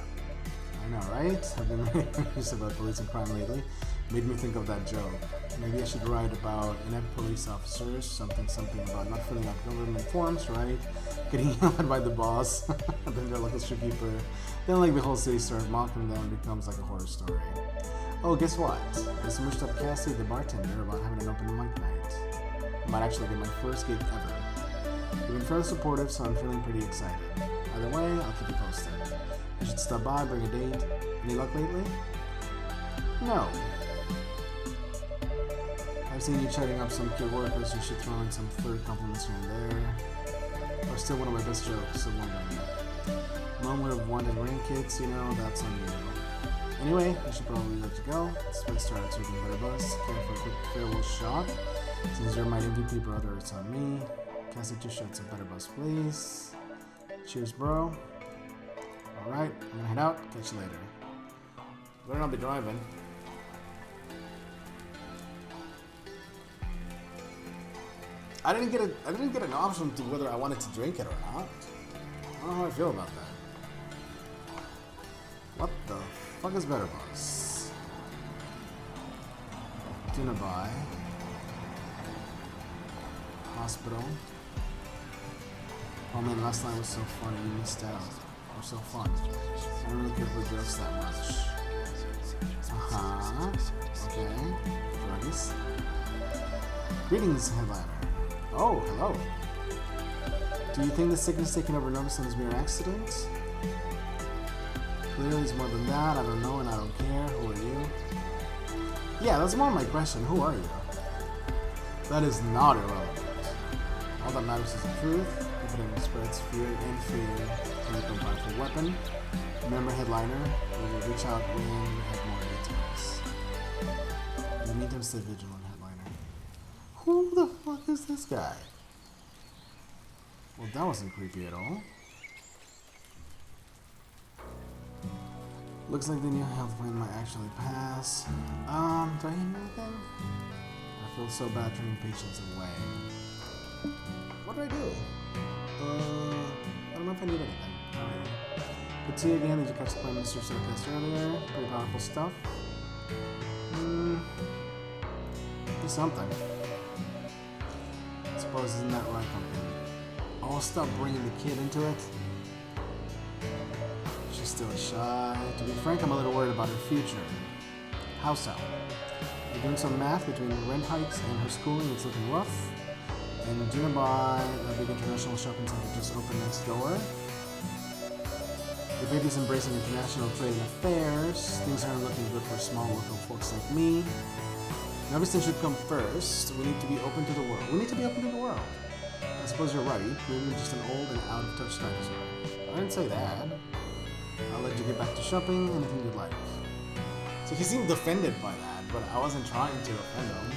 I know, right? I've been reading news about police and crime lately. Made me think of that joke. Maybe I should write about inept police officers, something about not filling out government forms, right? Getting yelled at by the boss, then their local streetkeeper. Then like the whole city starts mocking them, it becomes like a horror story. Oh, guess what? I smushed up Cassie, the bartender, about having an open mic night. I might actually get my first gig ever. You've been fairly supportive, so I'm feeling pretty excited. Either way, I'll keep you posted. You should stop by, bring a date. Any luck lately? No. I've seen you chatting up some kid workers. You should throw in some third compliments here and there. Or still one of my best jokes, so wondering. Mom would have wanted grandkids, you know, that's on you. Anyway, I should probably let you go. It's been started serving better buzz. Care for a quick farewell shot? Since you're my MVP brother, it's on me. Cassie, 2 shots of better buzz, please. Cheers, bro. Alright, I'm gonna head out. Catch you later. Better not be driving. I didn't get an option to whether I wanted to drink it or not. I don't know how I feel about that. What the fuck is Better Buzz? Dinner buy. Hospital. Oh man, last night was so funny. You missed out. It was so fun. I don't really care for drugs that much. Okay. Druggies. Greetings, headliner. Oh, hello. Do you think the sickness taking over Nervous is mere accident? Clearly it's more than that. I don't know and I don't care. Who are you? Yeah, that's more my question. Who are you? That is not irrelevant. All that matters is the truth. If it spreads fear and fear, to make a powerful weapon. Remember, headliner, we will reach out when we have more details. In the meantime, stay vigilant, headliner. Who the fuck is this guy? Well, that wasn't creepy at all. Looks like the new health plan might actually pass. Do I hear anything? I feel so bad turning patients away. What do I do? I don't know if I need anything. Alright. Good to see you again. Did you catch the Prime Minister's telecast earlier? Pretty powerful stuff. Do something. I suppose isn't that right, pumpkin? Oh, stop bringing the kid into it. She's still shy. To be frank, I'm a little worried about her future. How so? We're doing some math between rent hikes and her schooling. It's looking rough. And Dunabai, a big international shopping center just opened next door. The baby's embracing international trade and affairs. Things aren't looking good for small local folks like me. Everything should come first. We need to be open to the world. We need to be open to the world. I suppose you're right. Maybe just an old and out-of-touch dinosaur. I didn't say that. I'll let you get back to shopping. Anything you'd like. So he seemed offended by that, but I wasn't trying to offend him.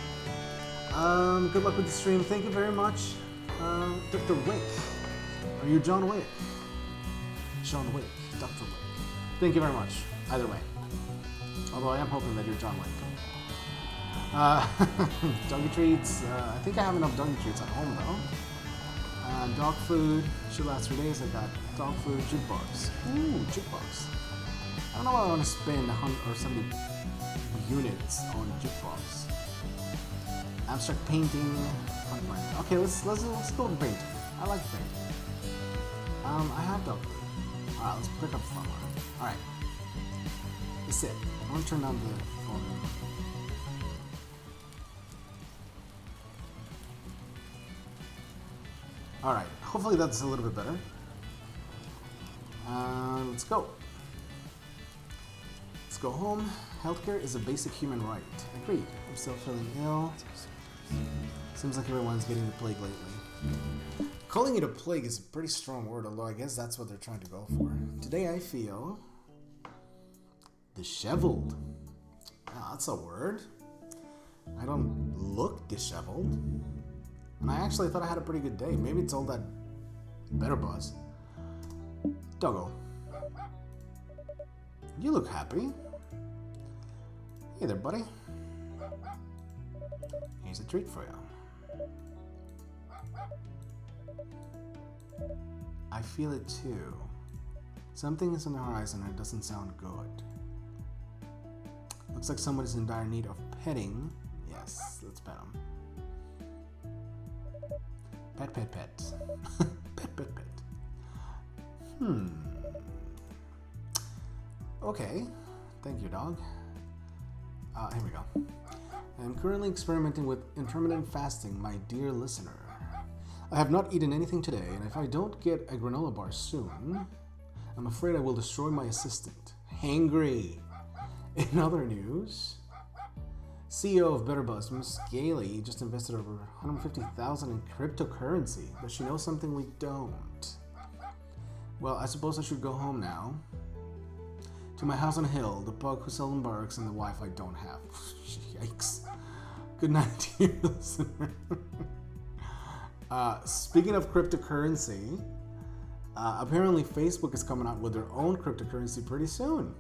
Good luck with the stream. Thank you very much. Dr. Wick. Are you John Wick? John Wick. Dr. Wick. Thank you very much. Either way. Although I am hoping that you're John Wick. Doggy treats. I think I have enough doggy treats at home though. Dog food. Should last 3 days. I got dog food. Jukebox. Ooh, jukebox. I don't know why I want to spend 100 or 70 units on jukebox. Abstract painting. Okay, let's go with painting. I like painting. I have dog food. Alright, let's pick up flower. Alright. That's it. I want to turn on the phone. Alright, hopefully that's a little bit better. Let's go. Let's go home. Healthcare is a basic human right. Agreed. I'm still feeling ill. Seems like everyone's getting the plague lately. Calling it a plague is a pretty strong word, although I guess that's what they're trying to go for. Today I feel disheveled. Oh, that's a word. I don't look disheveled. And I actually thought I had a pretty good day. Maybe it's all that Better Buzz. Doggo. You look happy. Hey there, buddy. Here's a treat for you. I feel it too. Something is on the horizon and it doesn't sound good. Looks like someone is in dire need of petting. Yes, let's pet him. Pet, pet, pet. Pet, pet, pet. Okay. Thank you, dog. Here we go. I'm currently experimenting with intermittent fasting, my dear listener. I have not eaten anything today, and if I don't get a granola bar soon, I'm afraid I will destroy my assistant. Hangry. In other news, CEO of BetterBuzz, Miss Gailey, just invested over $150,000 in cryptocurrency. Does she know something we don't? Well, I suppose I should go home now. To my house on a hill, the pug who seldom barks, and the wife I don't have. Yikes. Good night, dear listener. Speaking of cryptocurrency, apparently Facebook is coming out with their own cryptocurrency pretty soon.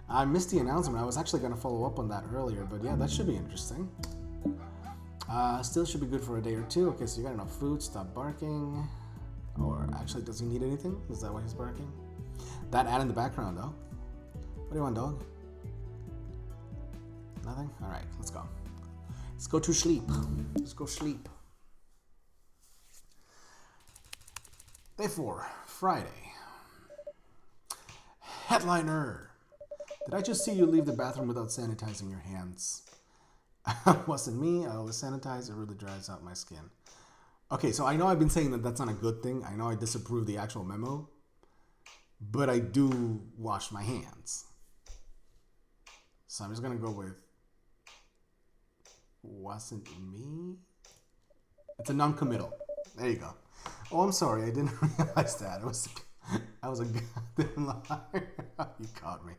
I missed the announcement. I was actually going to follow up on that earlier, but yeah, that should be interesting. Still should be good for a day or two. Okay, so you got enough food. Stop barking. Or actually, does he need anything? Is that why he's barking? That ad in the background, though. What do you want, dog? Nothing? Alright, let's go. Let's go to sleep. Let's go sleep. Day 4, Friday. Headliner. Did I just see you leave the bathroom without sanitizing your hands? Wasn't me. I always sanitize. It really dries out my skin. Okay, so I know I've been saying that that's not a good thing. I know I disapprove the actual memo. But I do wash my hands. So I'm just going to go with wasn't me. It's a non-committal. There you go. Oh, I'm sorry. I didn't realize that. I was a goddamn liar. You caught me.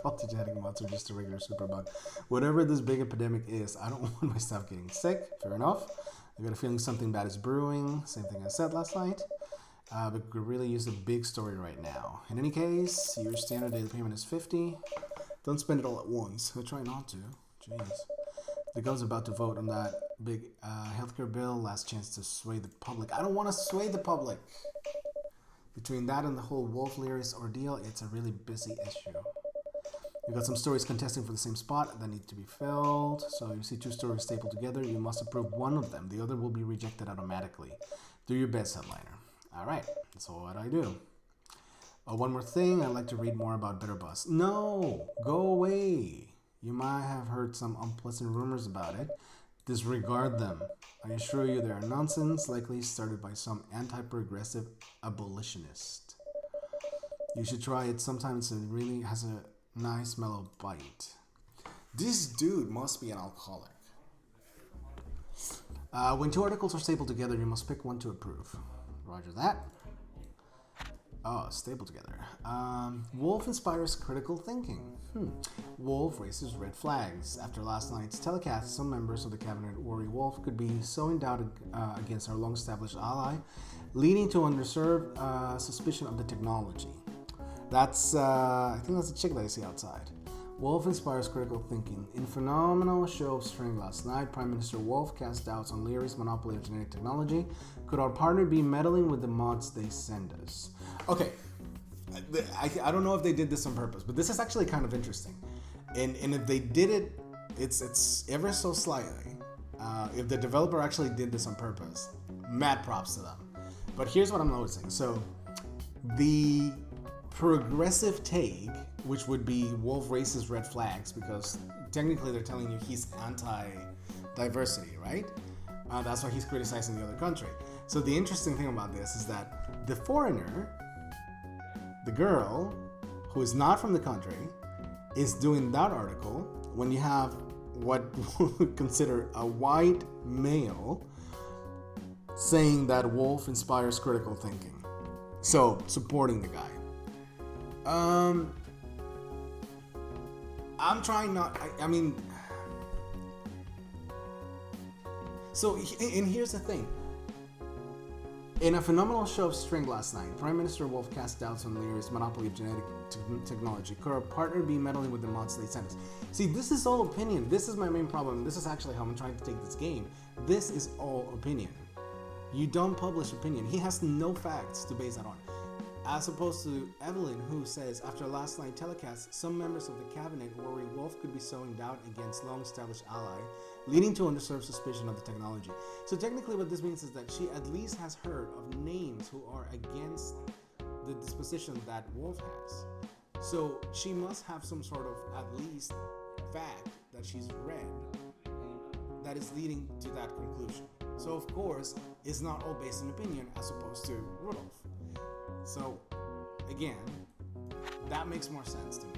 Faulty genetic mods are just a regular superbug. Whatever this big epidemic is, I don't want my stuff getting sick. Fair enough. I got a feeling something bad is brewing. Same thing I said last night. But we could really use a big story right now. In any case, your standard daily payment is $50. Don't spend it all at once. I try not to. Jeez. The gov's about to vote on that big healthcare bill. Last chance to sway the public. I don't want to sway the public. Between that and the whole Wolf Lyris ordeal, it's a really busy issue. You've got some stories contesting for the same spot that need to be filled. So you see 2 stories stapled together. You must approve one of them. The other will be rejected automatically. Do your best, headliner. Alright, that's what I do. Oh, one more thing. I'd like to read more about Bitterbus. No! Go away! You might have heard some unpleasant rumors about it. Disregard them. I assure you they are nonsense, likely started by some anti-progressive abolitionist. You should try it. Sometimes it really has a nice mellow bite. This dude must be an alcoholic. When 2 articles are stapled together, you must pick one to approve. Roger that. Oh, stapled together. Wolf inspires critical thinking. Wolf raises red flags. After last night's telecast, some members of the cabinet worry Wolf could be so in doubt against our long-established ally, leading to unreserved suspicion of the technology. That's, I think that's a chick that I see outside. Wolf inspires critical thinking. In phenomenal show of strength last night, Prime Minister Wolf cast doubts on Lyris' monopoly of genetic technology. Could our partner be meddling with the mods they send us? Okay, I don't know if they did this on purpose, but this is actually kind of interesting. And if they did it, it's ever so slightly. If the developer actually did this on purpose, mad props to them. But here's what I'm noticing. So the progressive take, which would be Wolf raises red flags, because technically they're telling you he's anti-diversity, right? That's why he's criticizing the other country. So the interesting thing about this is that the foreigner, the girl, who is not from the country, is doing that article when you have what we would consider a white male saying that Wolf inspires critical thinking. So, supporting the guy. I'm trying not, I mean, so, and here's the thing. In a phenomenal show of strength last night, Prime Minister Wolf cast doubts on Lyris' monopoly of genetic technology. Could our partner be meddling with the mods they sent us? See, this is all opinion. This is my main problem. This is actually how I'm trying to take this game. This is all opinion. You don't publish opinion. He has no facts to base that on. As opposed to Evelyn, who says, after last night's telecast, some members of the cabinet worry Wolf could be sowing doubt against long-established ally, leading to undeserved suspicion of the technology. So technically what this means is that she at least has heard of names who are against the disposition that Wolf has. So she must have some sort of, at least, fact that she's read that is leading to that conclusion. So of course, it's not all based on opinion as opposed to Rudolph. So, again, that makes more sense to me.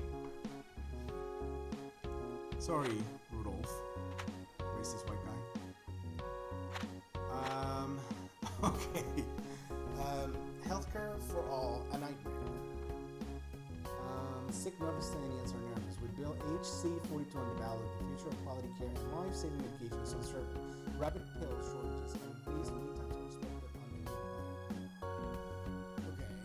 Sorry, Rudolph. Racist white guy. Okay. Healthcare for all, a nightmare. Sick Nordestanians are nervous. With Bill HC-42 on the ballot, the future of quality care and life-saving medication is uncertain. Rapid pill shortages and increased lead times are expected on the new plan. Okay.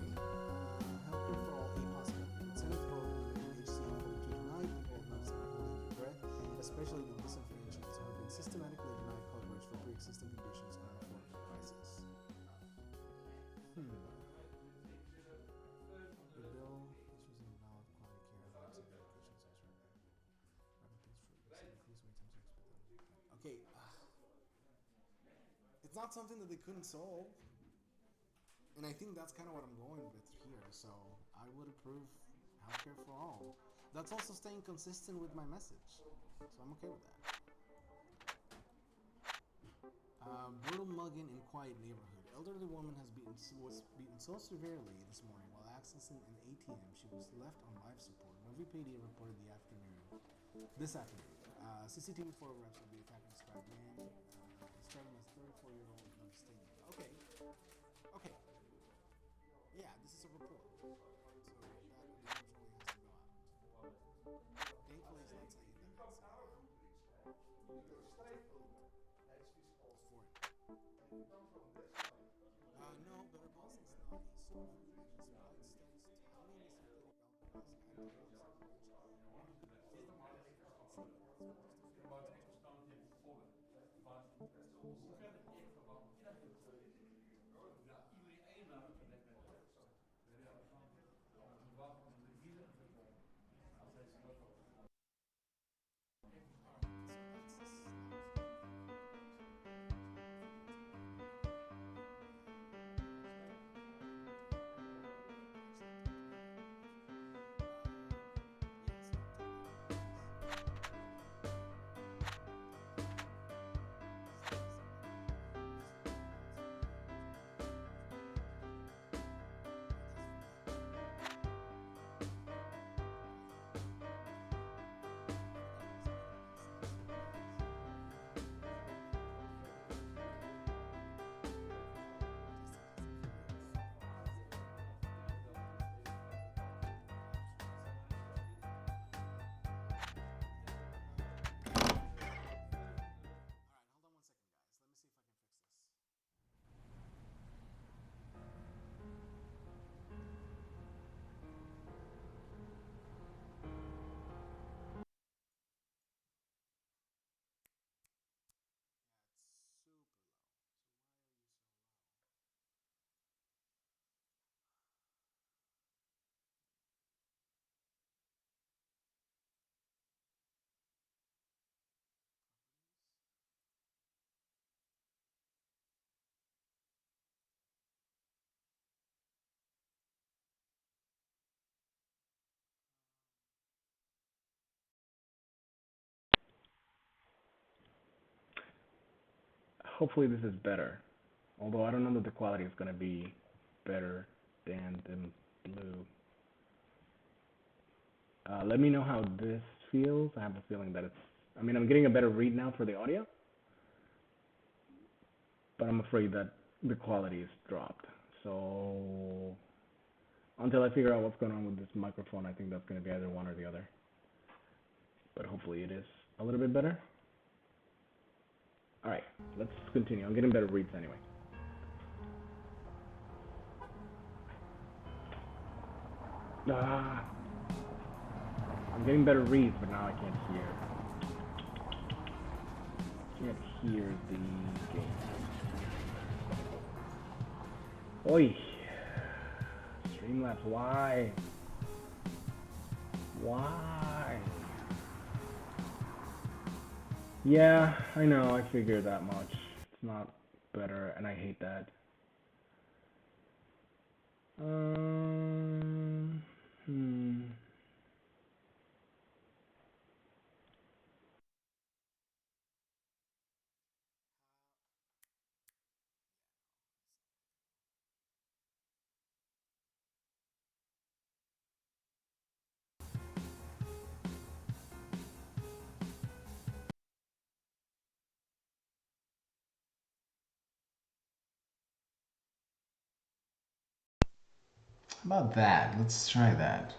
Healthcare for all, a possibility. With Senate vote HC-42 tonight, people have noticed that holding their breath, especially the disenfranchised, who have been systematically Okay, it's not something that they couldn't solve. And I think that's kind of what I'm going with here. So I would approve healthcare for all. That's also staying consistent with my message. So I'm okay with that. Brutal mugging in quiet neighborhood. Elderly woman was beaten so severely this morning while accessing an ATM she was left on life support. WPD reported this afternoon. CCTV photographs of the attacker described man described him as 34-year-old abstaining. Okay, okay, yeah, this is a report, so that unfortunately has to go out. Thankfully, it's not saying that it's for it. No, Better Boston's not a soft food. His blood studies touting the synthetic alcohols Hopefully this is better. Although I don't know that the quality is going to be better than the blue. Let me know how this feels. I have a feeling that I'm getting a better read now for the audio, but I'm afraid that the quality is dropped. So until I figure out what's going on with this microphone, I think that's going to be either one or the other. But hopefully it is a little bit better. All right, let's continue. I'm getting better reads anyway. I'm getting better reads, but now I can't hear. Can't hear the game. Oi! Streamlabs, why? Why? Yeah, I know, I figured that much. It's not better, and I hate that. How about that? Let's try that.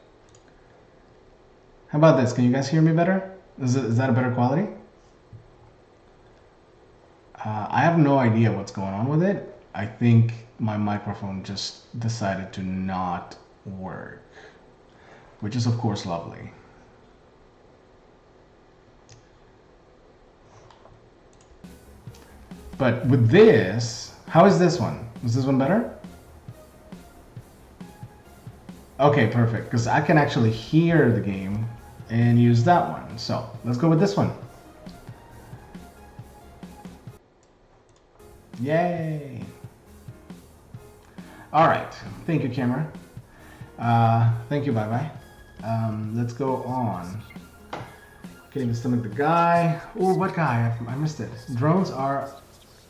How about this? Can you guys hear me better? Is that a better quality? I have no idea what's going on with it. I think my microphone just decided to not work, which is of course lovely. But with this, how is this one? Is this one better? Okay, perfect, because I can actually hear the game and use that one. So let's go with this one. Yay! Alright, thank you, camera. Thank you, bye-bye. Let's go on. Can't even stomach the guy. Oh, what guy? I missed it. Drones are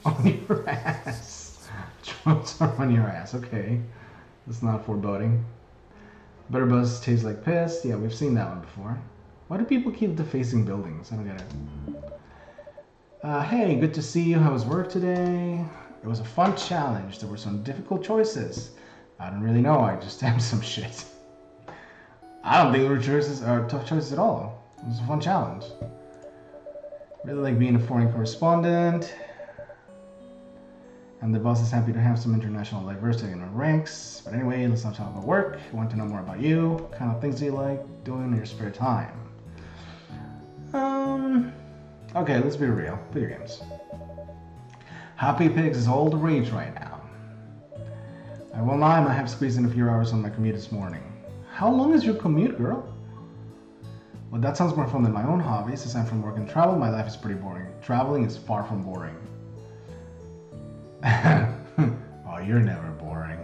on your ass. Drones are on your ass, okay. That's not foreboding. Butterbuzz tastes like piss. Yeah, we've seen that one before. Why do people keep defacing buildings? I don't get it. Hey, good to see you. How was work today? It was a fun challenge. There were some difficult choices. I don't really know. I just had some shit. I don't think there were choices or tough choices at all. It was a fun challenge. Really like being a foreign correspondent. And the boss is happy to have some international diversity in our ranks. But anyway, let's not talk about work. I want to know more about you. What kind of things do you like doing in your spare time? Okay, let's be real. Video games. Happy Pigs is all the rage right now. I won't lie, I might have squeezed in a few hours on my commute this morning. How long is your commute, girl? Well, that sounds more fun than my own hobbies. Since I'm from work and travel, my life is pretty boring. Traveling is far from boring. Oh, you're never boring.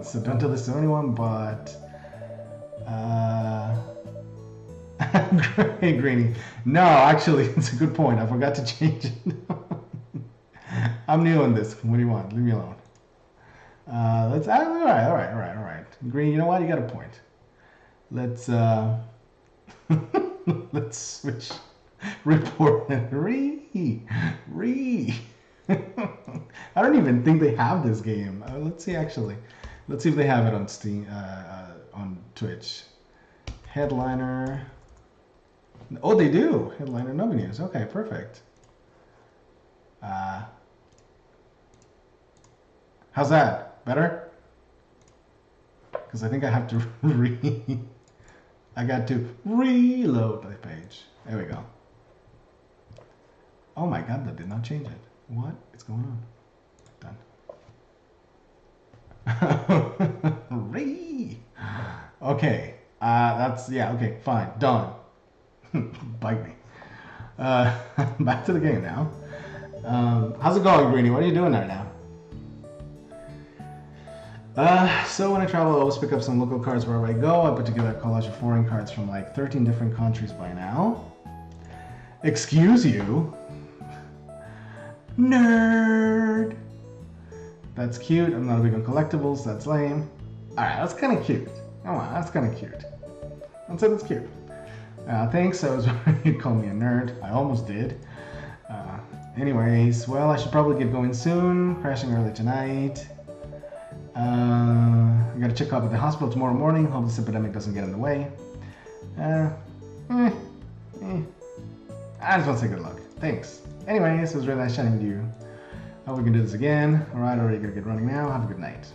So don't tell this to anyone, but... Hey, Greenie. No, actually, it's a good point. I forgot to change it. I'm new on this. What do you want? Leave me alone. All right. Green, you know what? You got a point. Let's let's switch report and I don't even think they have this game. Let's see actually. Let's see if they have it on Steam, on Twitch. Headliner. Oh, they do. Headliner no news. Okay, perfect. How's that? Better? Because I think I have to I got to reload the page. There we go. Oh my god, that did not change it. What is going on? Done. Okay. That's, yeah, okay, fine. Done. Bite me. Back to the game now. How's it going, Greenie? What are you doing there now? So when I travel, I always pick up some local cards wherever I go. I put together a collage of foreign cards from like 13 different countries by now. Excuse you? Nerd! That's cute. I'm not a big on collectibles. That's lame. Alright, that's kind of cute. Come on, that's kind of cute. I'd say that's cute. Thanks, I was wondering you'd call me a nerd. I almost did. Anyways, well, I should probably get going soon. Crashing early tonight. I gotta check up at the hospital tomorrow morning. Hope this epidemic doesn't get in the way. I just want to say good luck. Thanks. Anyways, it was really nice chatting with you. Hope we can do this again. Alright, already gotta get running now. Have a good night.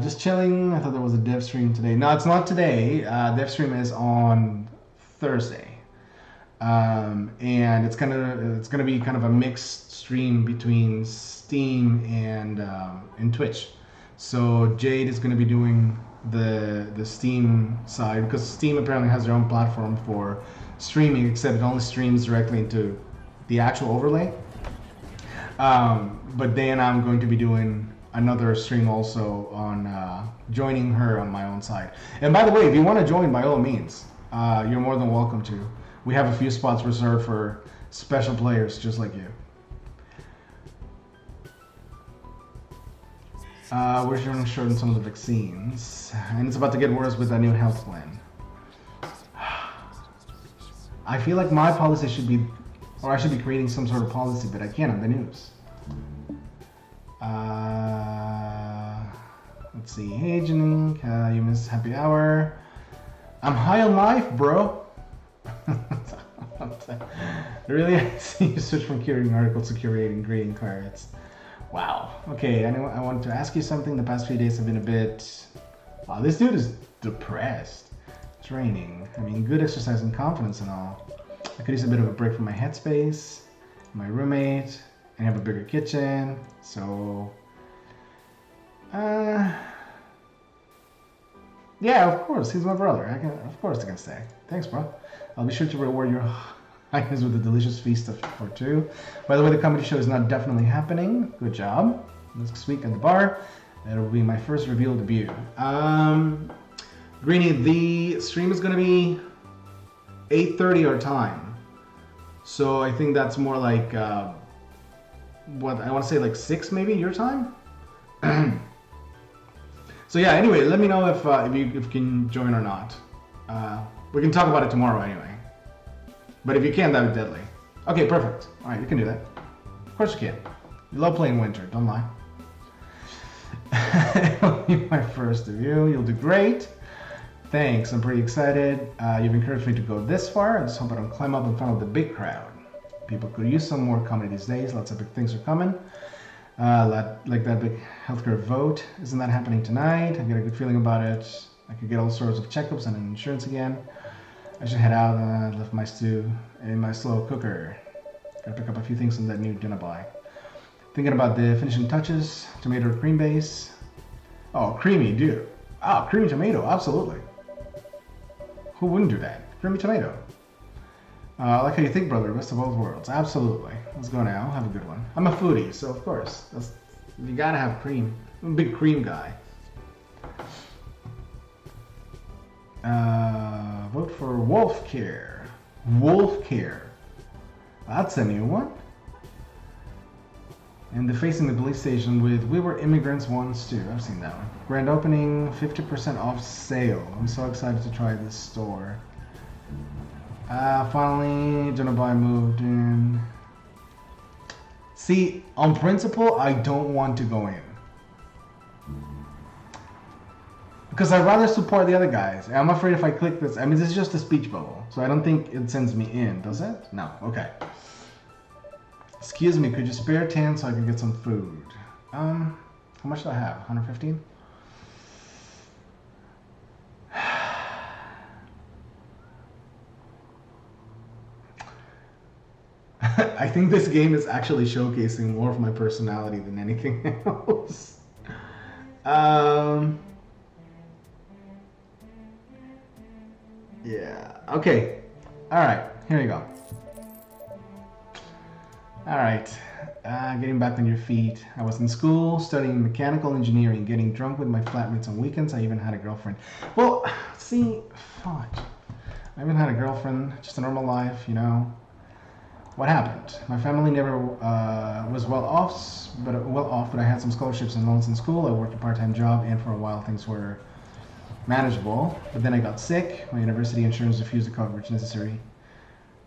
Just chilling. I thought there was a dev stream today. No, it's not today. Dev stream is on Thursday. And it's gonna be kind of a mixed stream between Steam and Twitch. So Jade is gonna be doing the Steam side because Steam apparently has their own platform for streaming, except it only streams directly into the actual overlay. But then I'm going to be doing another stream also on joining her on my own side. And by the way, if you want to join, by all means, you're more than welcome to. We have a few spots reserved for special players just like you. We're running short on some of the vaccines, and it's about to get worse with that new health plan. I feel like my policy should be, or I should be creating some sort of policy, but I can't on the news. Let's see. Hey, Janine, you missed happy hour. I'm high on life, bro. Really? I see you switch from curating articles to curating greeting cards. Wow. Okay, I wanted to ask you something. The past few days have been a bit... Wow, this dude is depressed. Draining. I mean, good exercise and confidence and all. I could use a bit of a break from my headspace, my roommate, and have a bigger kitchen. So... Yeah, of course. He's my brother. Of course I can stay. Thanks, bro. I'll be sure to reward your Agnes with a delicious feast for two. By the way, the comedy show is not definitely happening. Good job. Next week at the bar. That'll be my first reveal debut. Greenie, the stream is going to be 8:30 our time. So I think that's more like, what, I want to say like 6 maybe your time? So yeah, anyway, let me know if you can join or not. We can talk about it tomorrow anyway. But if you can, that would be deadly. Okay, perfect. Alright, you can do that. Of course you can. You love playing Winter, don't lie. It'll be my first review. You'll do great. Thanks, I'm pretty excited. You've encouraged me to go this far. I just hope I don't climb up in front of the big crowd. People could use some more comedy these days. Lots of big things are coming. Like that big healthcare vote. Isn't that happening tonight? I get a good feeling about it. I could get all sorts of checkups and insurance again. I should head out and left my stew in my slow cooker. Gotta pick up a few things from that new dinner buy. Thinking about the finishing touches. Tomato cream base. Oh, creamy, dude. Oh, creamy tomato, absolutely. Who wouldn't do that? Creamy tomato. I like how you think, brother. Best of both worlds. Absolutely. Let's go now. Have a good one. I'm a foodie, so of course. You gotta have cream. I'm a big cream guy. Vote for Wolf Care. Wolf Care. That's a new one. And the facing the police station with We Were Immigrants once too. I've seen that one. Grand opening, 50% off sale. I'm so excited to try this store. Finally, Dunabai moved in. See, on principle, I don't want to go in. Because I'd rather support the other guys. I'm afraid if I click this, I mean, this is just a speech bubble. So I don't think it sends me in, does it? No, okay. Excuse me, could you spare 10 so I can get some food? How much do I have? 115? I think this game is actually showcasing more of my personality than anything else. Yeah, okay. Alright, here you go. Alright, getting back on your feet. I was in school, studying mechanical engineering, getting drunk with my flatmates on weekends. I even had a girlfriend. Well, see, fuck. I even had a girlfriend, just a normal life, you know. What happened? My family never was well off, but I had some scholarships and loans in school. I worked a part-time job, and for a while things were manageable. But then I got sick. My university insurance refused the coverage necessary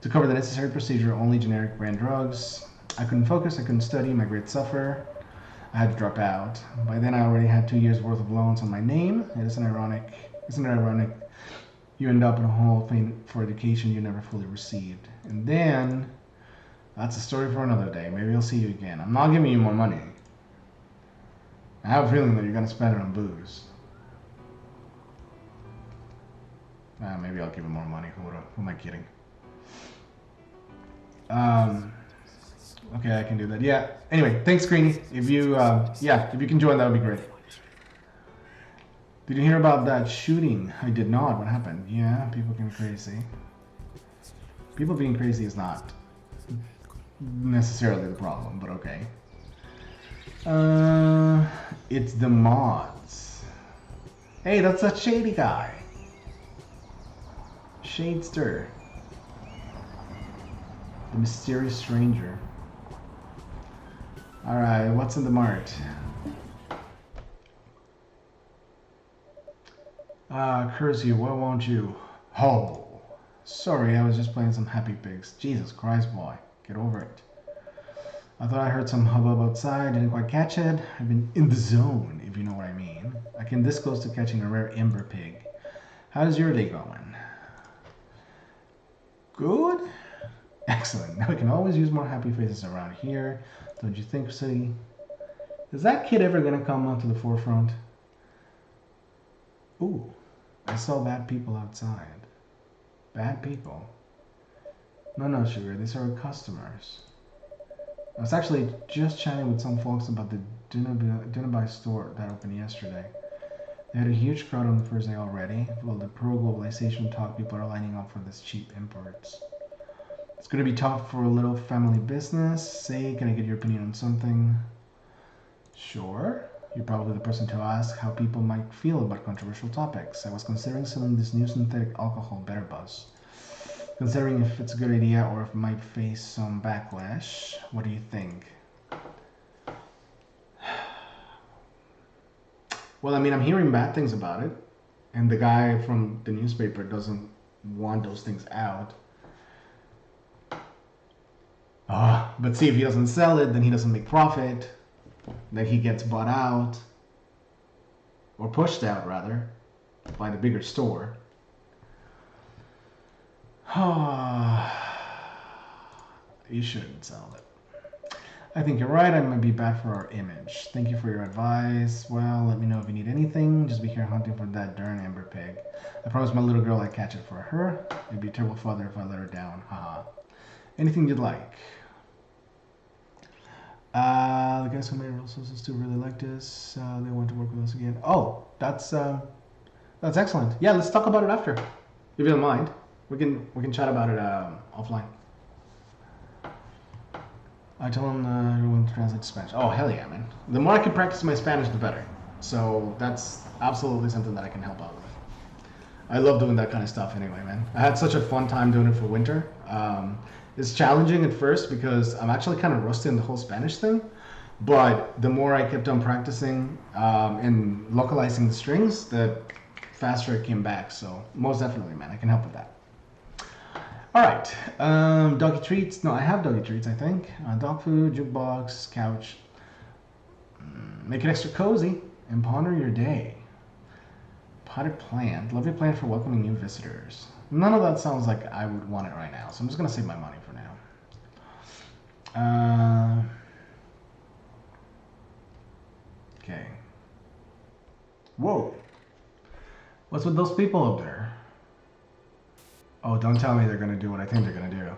to cover the necessary procedure, only generic brand drugs. I couldn't focus. I couldn't study. My grades suffer. I had to drop out. By then, I already had 2 years worth of loans on my name. Isn't it ironic? You end up in a hole paying for education you never fully received, and then. That's a story for another day. Maybe I'll see you again. I'm not giving you more money. I have a feeling that you're going to spend it on booze. Maybe I'll give him more money. Who am I kidding? Okay, I can do that. Yeah. Anyway, thanks, Greenie. If you can join, that would be great. Did you hear about that shooting? I did not. What happened? Yeah, people being crazy. People being crazy is not necessarily the problem, but okay. It's the mods. Hey, that's that shady guy. Shadester. The mysterious stranger. Alright, what's in the mart? Curse you, why won't you? Oh, sorry, I was just playing some Happy Pigs. Jesus Christ, boy. Get over it. I thought I heard some hubbub outside, didn't quite catch it. I've been in the zone, if you know what I mean. I came this close to catching a rare ember pig. How's your day going? Good? Excellent. Now we can always use more happy faces around here. Don't you think, City? Is that kid ever gonna come onto the forefront? Ooh, I saw bad people outside. Bad people? No, Sugar, these are our customers. I was actually just chatting with some folks about the Dunabai store that opened yesterday. They had a huge crowd on the first day already. Well, the pro-globalization talk, people are lining up for this cheap imports. It's going to be tough for a little family business. Say, can I get your opinion on something? Sure. You're probably the person to ask how people might feel about controversial topics. I was considering selling this new synthetic alcohol, Better Buzz. Considering if it's a good idea or if it might face some backlash. What do you think? Well, I mean, I'm hearing bad things about it. And the guy from the newspaper doesn't want those things out. But see, if he doesn't sell it, then he doesn't make profit. Then he gets bought out. Or pushed out, rather. By the bigger store. You shouldn't sell it. I think you're right. I might be bad for our image. Thank you for your advice. Well, let me know if you need anything. Just be here hunting for that darn amber pig. I promised my little girl I'd catch it for her. It'd be a terrible father if I let her down. Haha. Anything you'd like. The guys who made Real Sources 2 really like this. They want to work with us again. Oh, that's excellent. Yeah, let's talk about it after. If you don't mind. We can chat about it offline. I tell him you're willing to translate to Spanish. Oh, hell yeah, man. The more I can practice my Spanish, the better. So that's absolutely something that I can help out with. I love doing that kind of stuff anyway, man. I had such a fun time doing it for winter. It's challenging at first because I'm actually kind of rusty on the whole Spanish thing. But the more I kept on practicing and localizing the strings, the faster it came back. So most definitely, man, I can help with that. All right, doggy treats. No, I have doggy treats, I think. Dog food, jukebox, couch. Make it extra cozy and ponder your day. Potted plant. Lovely plant for welcoming new visitors. None of that sounds like I would want it right now, so I'm just going to save my money for now. Okay. Whoa. What's with those people up there? Oh, don't tell me they're going to do what I think they're going to do.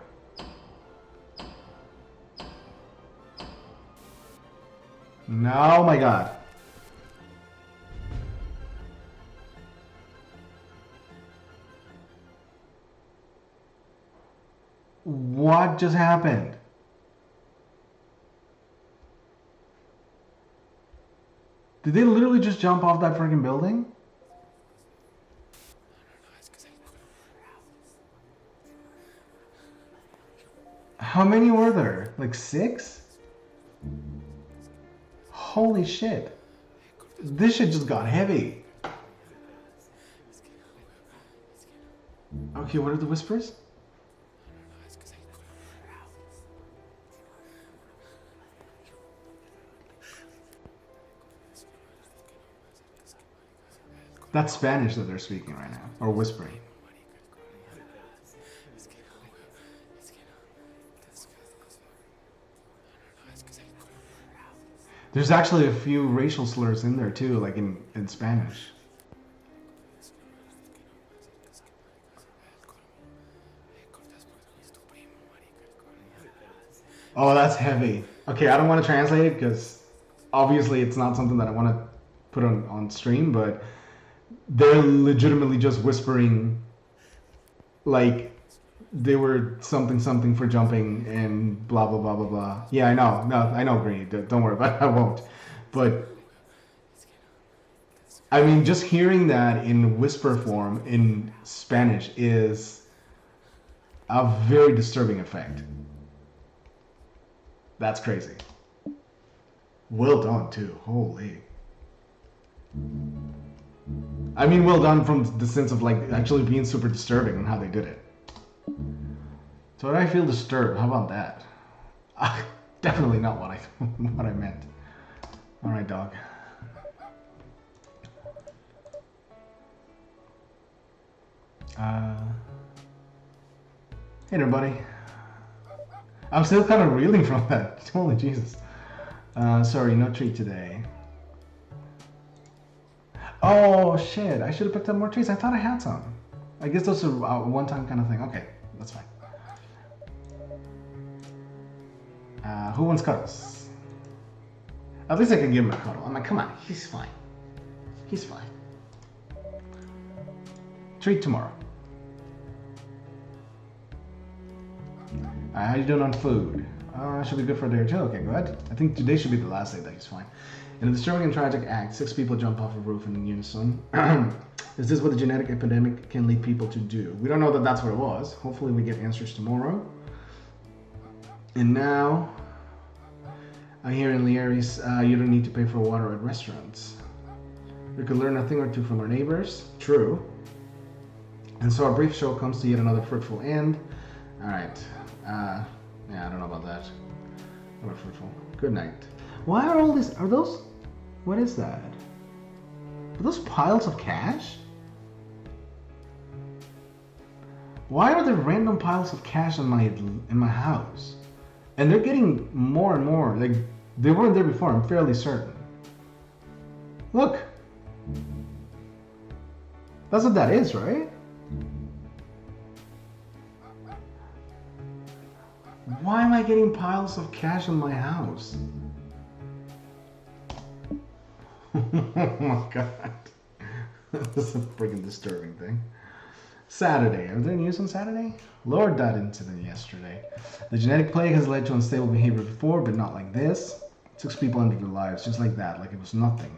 No, my God. What just happened? Did they literally just jump off that freaking building? How many were there? Like 6? Holy shit. This shit just got heavy. Okay, what are the whispers? That's Spanish that they're speaking right now, or whispering. There's actually a few racial slurs in there too, like in Spanish. Oh, that's heavy. Okay, I don't want to translate it because obviously it's not something that I want to put on stream, but they're legitimately just whispering like they were something for jumping and blah blah blah blah blah. Yeah, I know. No, I know, Greeny. Don't worry about it. I won't. But I mean, just hearing that in whisper form in Spanish is a very disturbing effect. That's crazy. Well done too. Holy. I mean, well done from the sense of like actually being super disturbing on how they did it. So I feel disturbed. How about that? Definitely not what I meant. All right, dog. Hey there, buddy. I'm still kind of reeling from that. Holy Jesus. Sorry, no treat today. Oh shit! I should have picked up more treats. I thought I had some. I guess those are a one-time kind of thing. Okay, that's fine. Who wants cuddles? At least I can give him a cuddle. I'm like, come on, he's fine. He's fine. Treat tomorrow. How you doing on food? Should be good for a day or two. Okay, go ahead. I think today should be the last day that he's fine. In a disturbing and tragic act, 6 people jump off a roof in unison. Is this what a genetic epidemic can lead people to do? We don't know that that's what it was. Hopefully we get answers tomorrow. And now, I hear in Lieri's, you don't need to pay for water at restaurants. We could learn a thing or two from our neighbors. True. And so our brief show comes to yet another fruitful end. Alright. Yeah, I don't know about that. Not fruitful. Good night. Why are all these... Are those... What is that? Are those piles of cash? Why are there random piles of cash in my house? And they're getting more and more. Like, they weren't there before, I'm fairly certain. Look. That's what that is, right? Why am I getting piles of cash in my house? Oh my god. This is a freaking disturbing thing. Saturday. Are there news on Saturday? Lord, that incident yesterday. The genetic plague has led to unstable behavior before, but not like this. 6 people ended their lives, just like that, like it was nothing.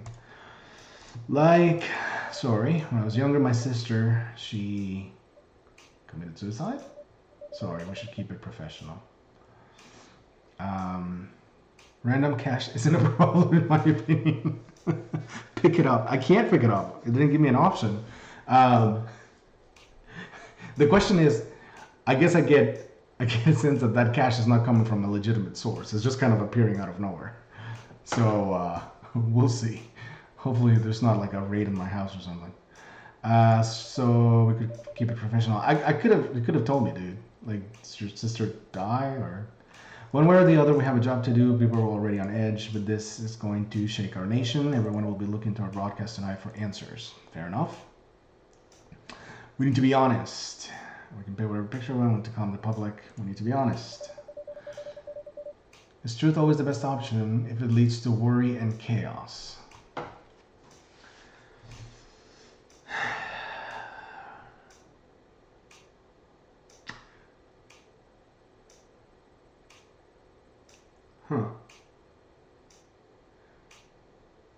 Sorry, when I was younger, my sister, she committed suicide? Sorry, we should keep it professional. Random cash isn't a problem in my opinion. Pick it up. I can't pick it up. It didn't give me an option. The question is, I guess I get a sense that cash is not coming from a legitimate source. It's just kind of appearing out of nowhere. So we'll see. Hopefully there's not like a raid in my house or something. So we could keep it professional. You could have told me, dude. Like, did your sister die or... One way or the other, we have a job to do. People are already on edge, but this is going to shake our nation. Everyone will be looking to our broadcast tonight for answers. Fair enough. We need to be honest. We can paint whatever picture we want to calm the public. We need to be honest. Is truth always the best option if it leads to worry and chaos?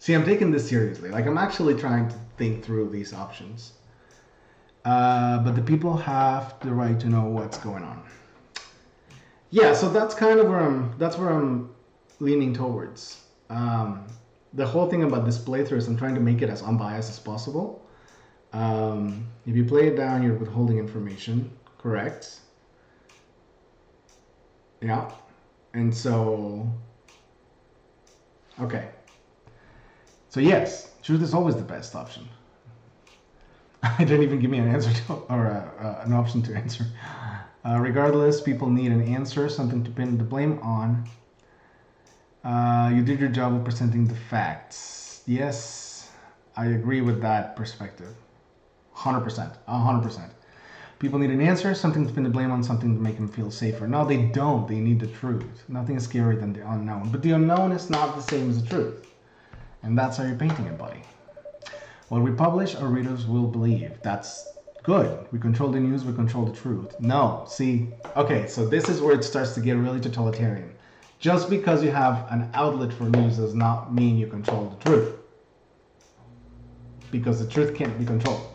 See, I'm taking this seriously. Like, I'm actually trying to think through these options. But the people have the right to know what's going on. Yeah, so that's kind of where I'm leaning towards. The whole thing about this playthrough is I'm trying to make it as unbiased as possible. If you play it down, you're withholding information, correct? Yeah. And so, okay. So yes, truth is always the best option. I didn't even give me an answer to, or an option to answer. Regardless, people need an answer, something to pin the blame on. You did your job of presenting the facts. Yes, I agree with that perspective. 100%. 100%. People need an answer, something to pin the blame on, something to make them feel safer. No, they don't. They need the truth. Nothing is scarier than the unknown. But the unknown is not the same as the truth. And that's how you're painting it, buddy. What we publish, our readers will believe. That's good. We control the news, we control the truth. No, see, okay, so this is where it starts to get really totalitarian. Just because you have an outlet for news does not mean you control the truth. Because the truth can't be controlled.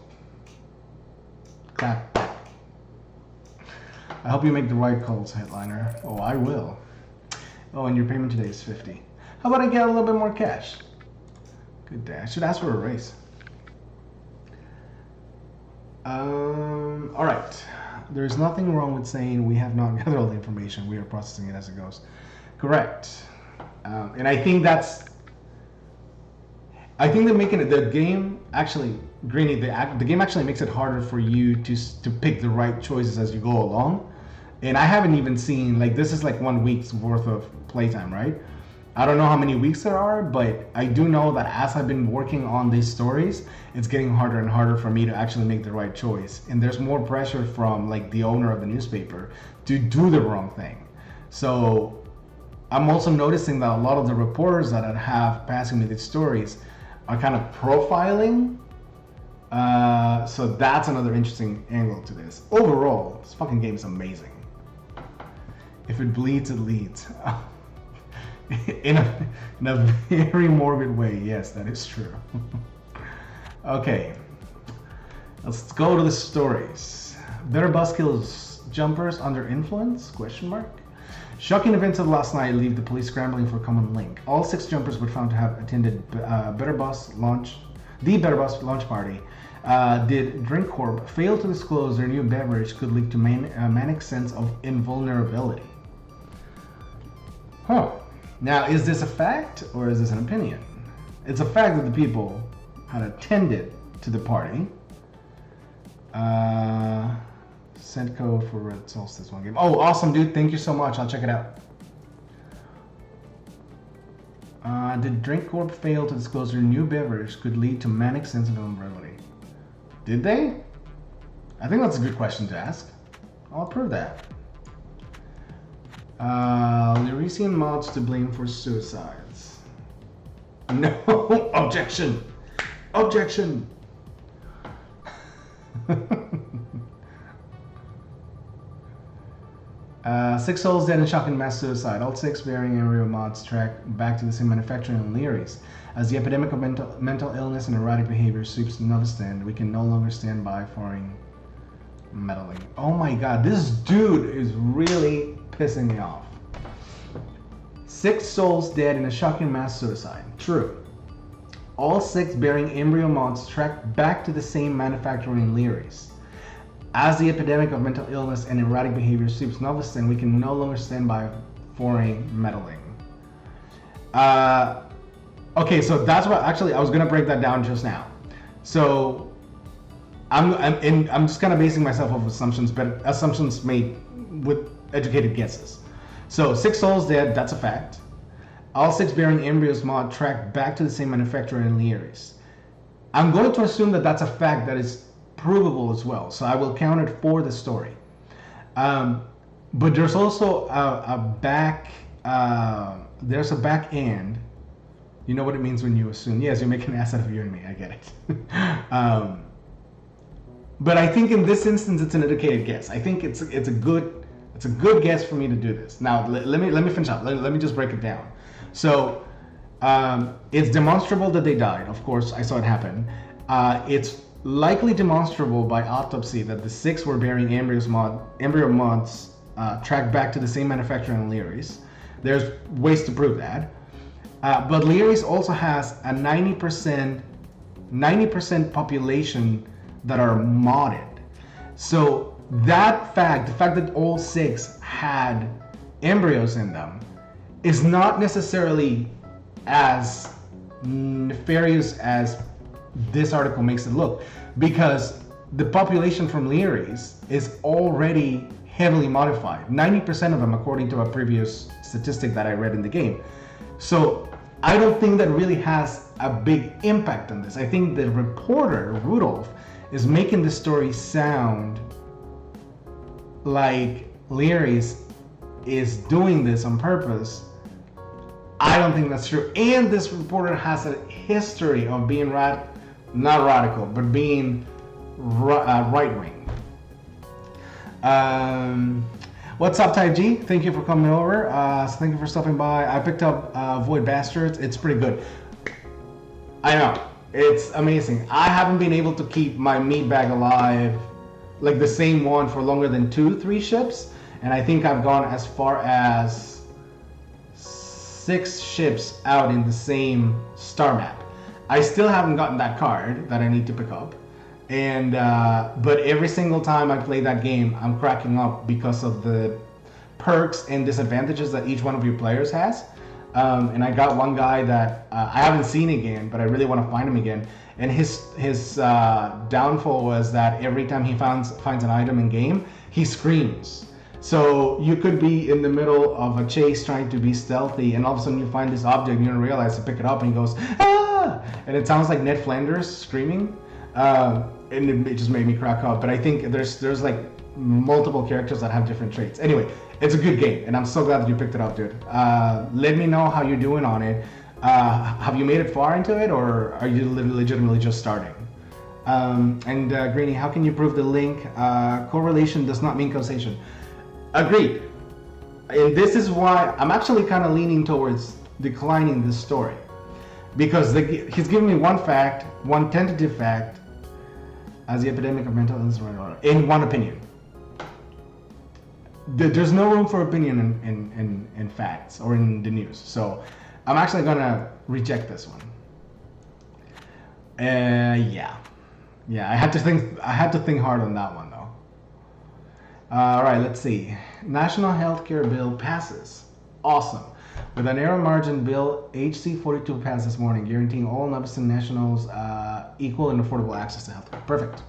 Clap. I hope you make the right calls, headliner. Oh, I will. Oh, and your payment today is 50. How about I get a little bit more cash? Good day. I should ask for a raise. All right. There's nothing wrong with saying we have not gathered all the information. We are processing it as it goes. Correct. And I think they're making it, the game actually, Greeny, the game actually makes it harder for you to pick the right choices as you go along. And I haven't even seen, like, this is like 1 week's worth of playtime, right? I don't know how many weeks there are, but I do know that as I've been working on these stories, it's getting harder and harder for me to actually make the right choice. And there's more pressure from, like, the owner of the newspaper to do the wrong thing. So I'm also noticing that a lot of the reporters that I have passing me these stories are kind of profiling. So that's another interesting angle to this. Overall, this fucking game is amazing. If it bleeds, it leads. in a very morbid way, yes, that is true. Okay, let's go to the stories. Better Buskill's jumpers under influence? Question mark. Shocking events of last night leave the police scrambling for a common link. All 6 jumpers were found to have attended the Better Bus launch party. Did Drink Corp fail to disclose their new beverage could lead to manic sense of invulnerability? Huh. Now, is this a fact or is this an opinion? It's a fact that the people had attended to the party. Sent code for Red Solstice 1 game. Oh, awesome, dude. Thank you so much. I'll check it out. Did Drink Corp fail to disclose their new beverage could lead to manic sense of vulnerability? Did they? I think that's a good question to ask. I'll prove that. Lyrisian mods to blame for suicides. No! Objection! Objection! 6 souls dead in shocking mass suicide. All 6 bearing embryo mods track back to the same manufacturer in Leary's. As the epidemic of mental illness and erratic behavior sweeps Novistan, we can no longer stand by foreign meddling. Oh my god, this dude is really pissing me off. 6 souls dead in a shocking mass suicide. True. All 6 bearing embryo mods track back to the same manufacturer in Leary's. As the epidemic of mental illness and erratic behavior sweeps Novistan, we can no longer stand by foreign meddling. Okay, so that's what actually I was gonna break that down just now. So I'm just kind of basing myself off assumptions, but assumptions made with educated guesses. So 6 souls dead, that's a fact. All 6 bearing embryos mod track back to the same manufacturer in Leary's. I'm going to assume that that's a fact that is provable as well, so I will count it for the story. But there's also a back end. You know what it means when you assume. Yes, you make an ass out of you and me. I get it. But I think in this instance, it's an educated guess. I think it's a good guess for me to do this. Now let me finish up. Let me just break it down. So it's demonstrable that they died. Of course, I saw it happen. It's likely demonstrable by autopsy that the 6 were bearing embryo mods tracked back to the same manufacturer in Leary's. There's ways to prove that. But Leary's also has a 90% population that are modded. So that fact, the fact that all 6 had embryos in them, is not necessarily as nefarious as this article makes it look, because the population from Leary's is already heavily modified. 90% of them, according to a previous statistic that I read in the game. So I don't think that really has a big impact on this. I think the reporter, Rudolph, is making the story sound like Leary's is doing this on purpose. I don't think that's true. And this reporter has a history of being not radical, but being right-wing. What's up, Ty G? Thank you for coming over. Thank you for stopping by. I picked up Void Bastards. It's pretty good. I know. It's amazing. I haven't been able to keep my meat bag alive, like the same one, for longer than 2-3 ships. And I think I've gone as far as 6 ships out in the same star map. I still haven't gotten that card that I need to pick up. And but every single time I play that game, I'm cracking up because of the perks and disadvantages that each one of your players has. And I got one guy that I haven't seen again, but I really want to find him again. And his downfall was that every time he finds an item in game, he screams. So you could be in the middle of a chase trying to be stealthy, and all of a sudden you find this object and you don't realize to pick it up, and he goes, ah! And it sounds like Ned Flanders screaming. And it just made me crack up. But I think there's like multiple characters that have different traits. Anyway, it's a good game, and I'm so glad that you picked it up, dude. Let me know how you're doing on it. Have you made it far into it, or are you legitimately just starting? And Greeny, how can you prove the link? Correlation does not mean causation. Agreed. And this is why I'm actually kind of leaning towards declining this story. Because he's giving me one fact, one tentative fact, as the epidemic of mental illness in one opinion. There's no room for opinion in facts or in the news. So I'm actually going to reject this one. Yeah, I had to think hard on that one though. All right, let's see. National Healthcare Bill passes. Awesome. With a narrow margin, Bill HC 42 passed this morning, guaranteeing all Nevaeh nationals equal and affordable access to healthcare. Perfect.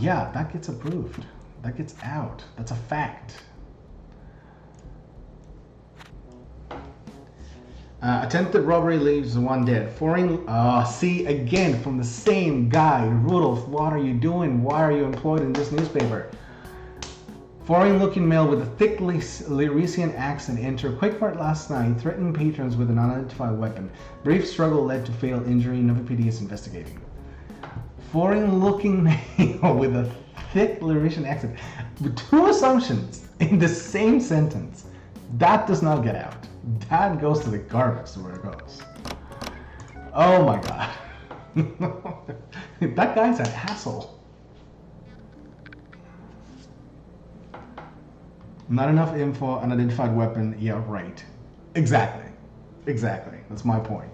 Yeah, that gets approved. That gets out. That's a fact. Attempted robbery leaves one dead. Foreign. See again from the same guy. Rudolph, what are you doing? Why are you employed in this newspaper? Foreign-looking male with a thick Lyrician accent entered Quickmart last night, threatening patrons with an unidentified weapon. Brief struggle led to fatal injury. Nova PD is investigating. Foreign-looking male with a thick Lyrician accent. With two assumptions in the same sentence. That does not get out. That goes to the garbage where it goes. Oh my god. That guy's an asshole. Not enough info, unidentified weapon. Yeah, right. Exactly. That's my point.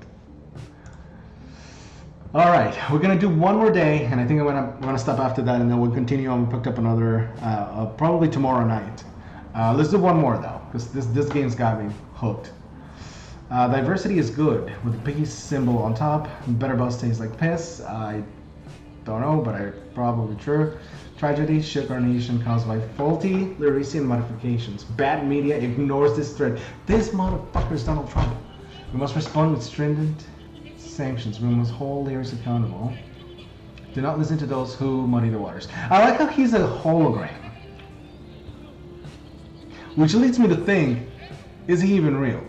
All right, we're gonna do one more day, and I think I'm gonna stop after that, and then we'll continue on. We picked up another, probably tomorrow night. Let's do one more though, because this game's got me hooked. Diversity is good with the peace symbol on top. Better buzz tastes like piss. I don't know, but probably true. Tragedy shook our nation caused by faulty Lyrician modifications. Bad media ignores this threat. This motherfucker is Donald Trump. We must respond with stringent sanctions. We must hold lyrics accountable. Do not listen to those who muddy the waters. I like how he's a hologram. Which leads me to think, is he even real?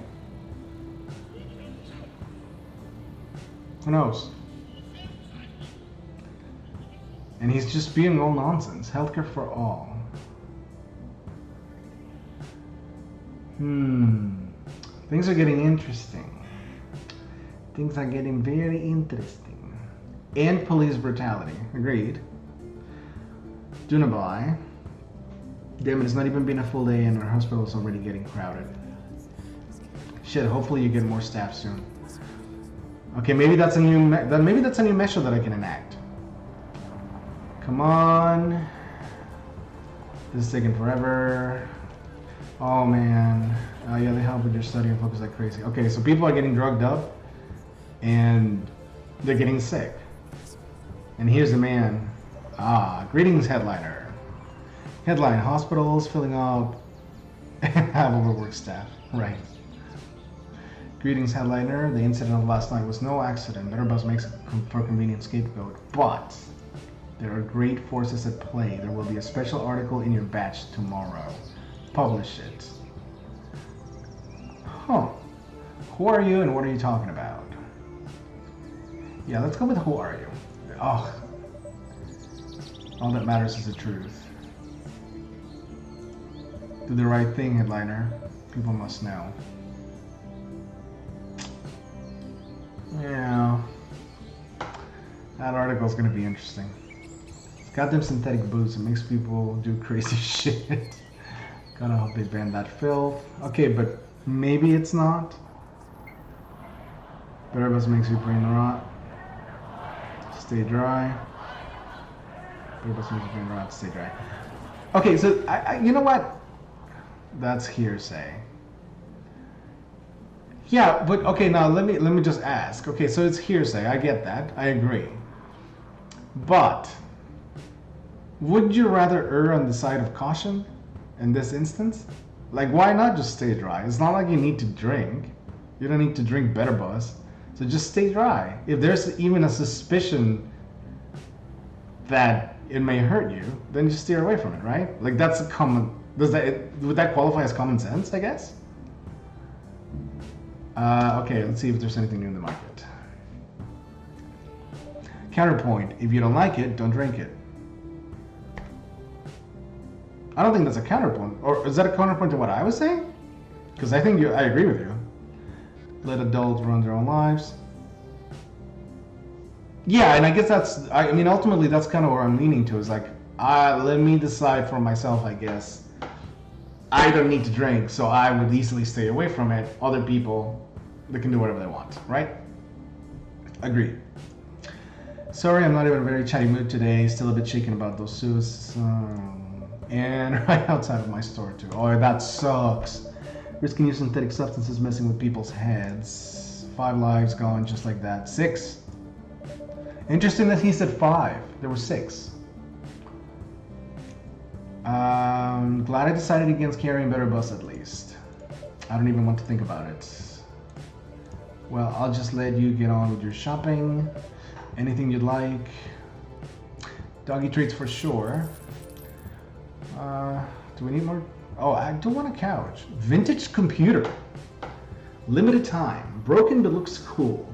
Who knows? And he's just being all nonsense. Healthcare for all. Things are getting interesting. Things are getting very interesting. And police brutality. Agreed. Dunabai. Damn it, it's not even been a full day and our hospital is already getting crowded. Shit, hopefully you get more staff soon. Okay, maybe that's a new measure that I can enact. Come on. This is taking forever. Oh man. Yeah, they help with your study and focus like crazy. Okay, so people are getting drugged up and they're getting sick. And here's the man. Greetings, headliner. Headline, hospitals filling up and have overworked staff. Right. Greetings, headliner. The incident of last night was no accident. Betterbuzz makes it for a convenient scapegoat. But there are great forces at play. There will be a special article in your batch tomorrow. Publish it. Huh. Who are you and what are you talking about? Yeah, let's go with who are you. Oh. All that matters is the truth. Do the right thing, headliner. People must know. Yeah. That article's gonna be interesting. Goddamn synthetic boots, it makes people do crazy shit. Gotta hope they ban that filth. Okay, but maybe it's not. Betterbuzz makes your brain rot. Stay dry. Betterbuzz makes your brain rot. Stay dry. Okay, so you know what? That's hearsay. Yeah, but okay, now let me just ask. Okay, so it's hearsay. I get that. I agree. But would you rather err on the side of caution in this instance? Like, why not just stay dry? It's not like you need to drink. You don't need to drink Betterbuzz. So just stay dry. If there's even a suspicion that it may hurt you, then just steer away from it, right? Like, that's a common... would that qualify as common sense, I guess? Okay, let's see if there's anything new in the market. Counterpoint, if you don't like it, don't drink it. I don't think that's a counterpoint. Or is that a counterpoint to what I was saying? Because I think I agree with you. Let adults run their own lives. Yeah, and I guess I mean, ultimately, that's kind of where I'm leaning to. Is like, let me decide for myself, I guess. I don't need to drink, so I would easily stay away from it. Other people, they can do whatever they want, right? Agreed. Sorry, I'm not in a very chatty mood today. Still a bit shaken about those suits. And right outside of my store, too. Oh, that sucks. Risking use synthetic substances messing with people's heads. 5 lives gone just like that. 6. Interesting that he said 5. There were 6. Glad I decided against carrying better bus at least. I don't even want to think about it. Well, I'll just let you get on with your shopping. Anything you'd like. Doggy treats for sure. Do we need more? Oh, I do want a couch. Vintage computer. Limited time. Broken but looks cool.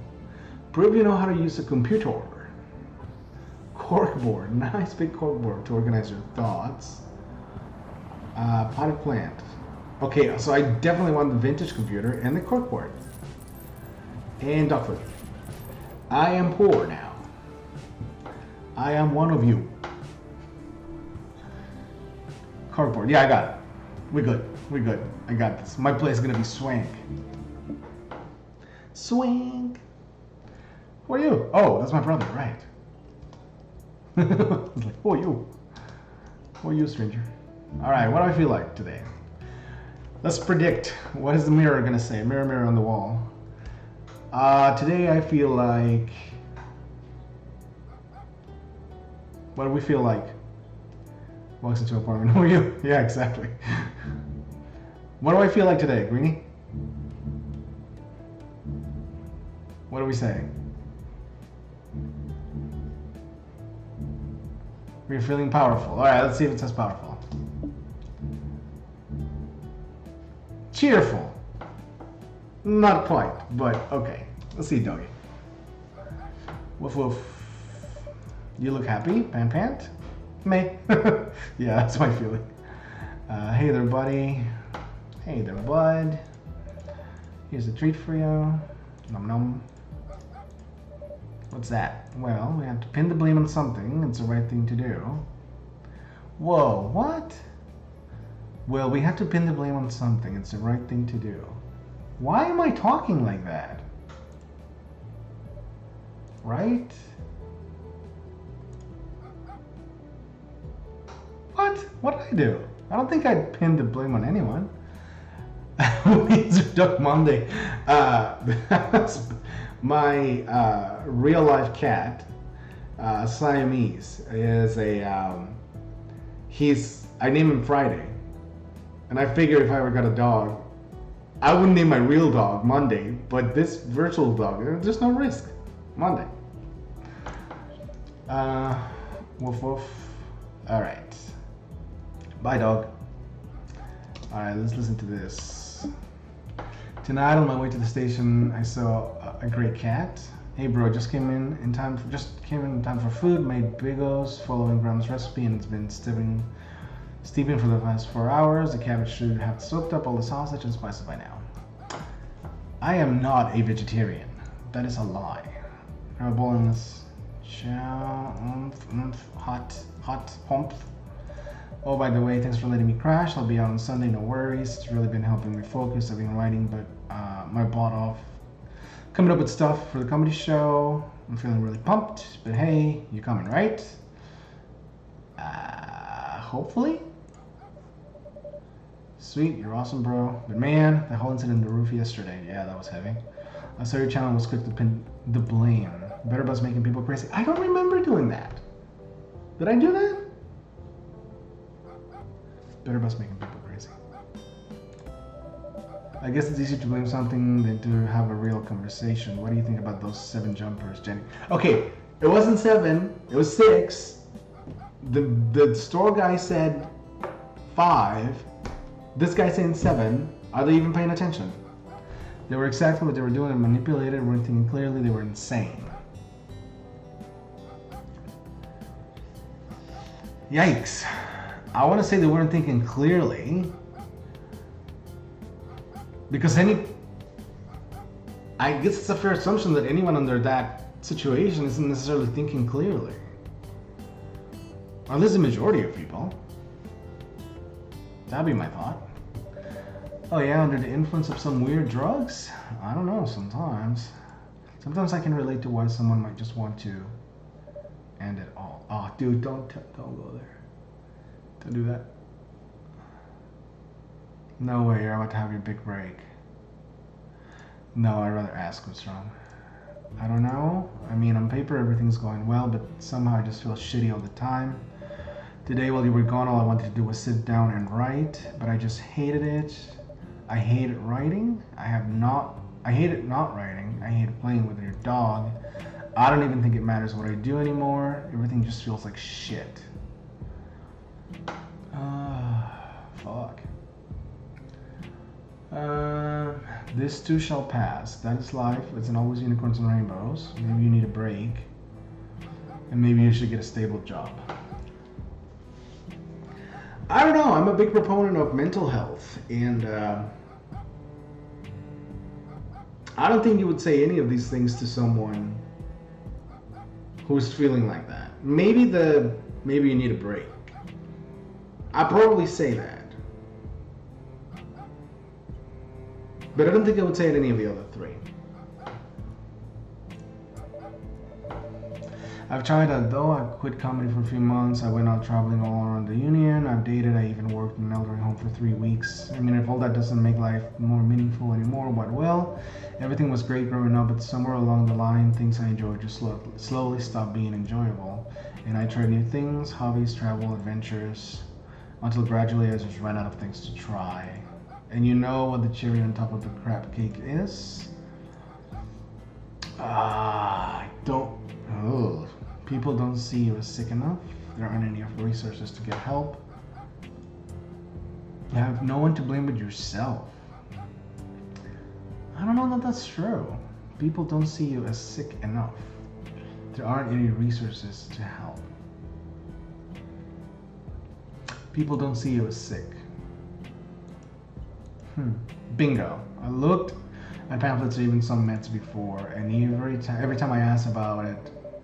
Prove you know how to use a computer. Corkboard. Nice big corkboard to organize your thoughts. Potted plant. Okay, so I definitely want the vintage computer and the corkboard. And dog food. I am poor now. I am one of you. Corkboard. Yeah, I got it. We're good. We're good. I got this. My place is gonna be swank. Swank. Who are you? Oh, that's my brother, right. I was like, who are you? Who are you, stranger? Alright, what do I feel like today? Let's predict. What is the mirror gonna say? Mirror, mirror on the wall. Today I feel like... What do we feel like? Walks into an apartment. Who are you? Yeah, exactly. What do I feel like today, Greenie? What are we saying? We're feeling powerful. Alright, let's see if it says powerful. Cheerful. Not quite, but okay. Let's see, doggy. Woof woof. You look happy, Pant Pant? Me. Yeah, that's my feeling. Hey there, buddy. Hey there, bud. Here's a treat for you. Nom nom. What's that? Well, we have to pin the blame on something. It's the right thing to do. Whoa, what? Well, we have to pin the blame on something. It's the right thing to do. Why am I talking like that? Right? What? What did I do? I don't think I'd pin the blame on anyone. It's Duck Monday. That's my real life cat, Siamese, is a I named him Friday, and I figured if I ever got a dog, I wouldn't name my real dog Monday, but this virtual dog, there's no risk. Monday. Woof woof. All right. Bye, dog. All right, let's listen to this. Tonight on my way to the station, I saw a great cat. Hey, bro, just came in time for food. Made bigos following Grandma's recipe, and it's been steeping for the past 4 hours. The cabbage should have soaked up all the sausage and spices by now. I am not a vegetarian. That is a lie. Grab a bowl in this hot pump. Oh, by the way, thanks for letting me crash. I'll be out on Sunday, no worries. It's really been helping me focus. I've been writing, but my butt off. Coming up with stuff for the comedy show. I'm feeling really pumped, but hey, you're coming, right? Hopefully? Sweet, you're awesome, bro. But man, that whole incident in the roof yesterday, yeah, that was heavy. I saw your channel was quick to pin the blame. Better Buzz making people crazy. I don't remember doing that. Did I do that? Better Buzz making people crazy. I guess it's easier to blame something than to have a real conversation. What do you think about those 7 jumpers, Jenny? Okay, it wasn't 7, it was 6. The store guy said 5. This guy saying 7. Are they even paying attention? They were exactly what they were doing and manipulated, weren't thinking clearly, they were insane. Yikes. I want to say they weren't thinking clearly. Because I guess it's a fair assumption that anyone under that situation isn't necessarily thinking clearly. Or at least the majority of people. That'd be my thought. Oh yeah, under the influence of some weird drugs? I don't know, sometimes. Sometimes I can relate to why someone might just want to end it all. Oh, dude, don't go there. Don't do that. No way, you're about to have your big break. No, I'd rather ask what's wrong. I don't know. I mean, on paper, everything's going well, but somehow I just feel shitty all the time. Today, while you were gone, all I wanted to do was sit down and write, but I just hated it. I hated writing. I hated not writing. I hated playing with your dog. I don't even think it matters what I do anymore. Everything just feels like shit. Fuck. This too shall pass. That is life. It's not always unicorns and rainbows. Maybe you need a break. And maybe you should get a stable job. I don't know. I'm a big proponent of mental health. And I don't think you would say any of these things to someone who's feeling like that. Maybe you need a break. I'd probably say that. But I don't think I would say it any of the other three. I've tried that though. I quit comedy for a few months. I went out traveling all around the union. I've dated. I even worked in an elderly home for 3 weeks. I mean, if all that doesn't make life more meaningful anymore, what will? Everything was great growing up, but somewhere along the line, things I enjoyed just slowly stopped being enjoyable. And I tried new things, hobbies, travel, adventures, until gradually I just ran out of things to try. And you know what the cherry on top of the crab cake is? People don't see you as sick enough. There aren't enough resources to get help. You have no one to blame but yourself. I don't know that that's true. People don't see you as sick enough. There aren't any resources to help. People don't see you as sick. Bingo. I looked at pamphlets or even some meds before, and every time I ask about it,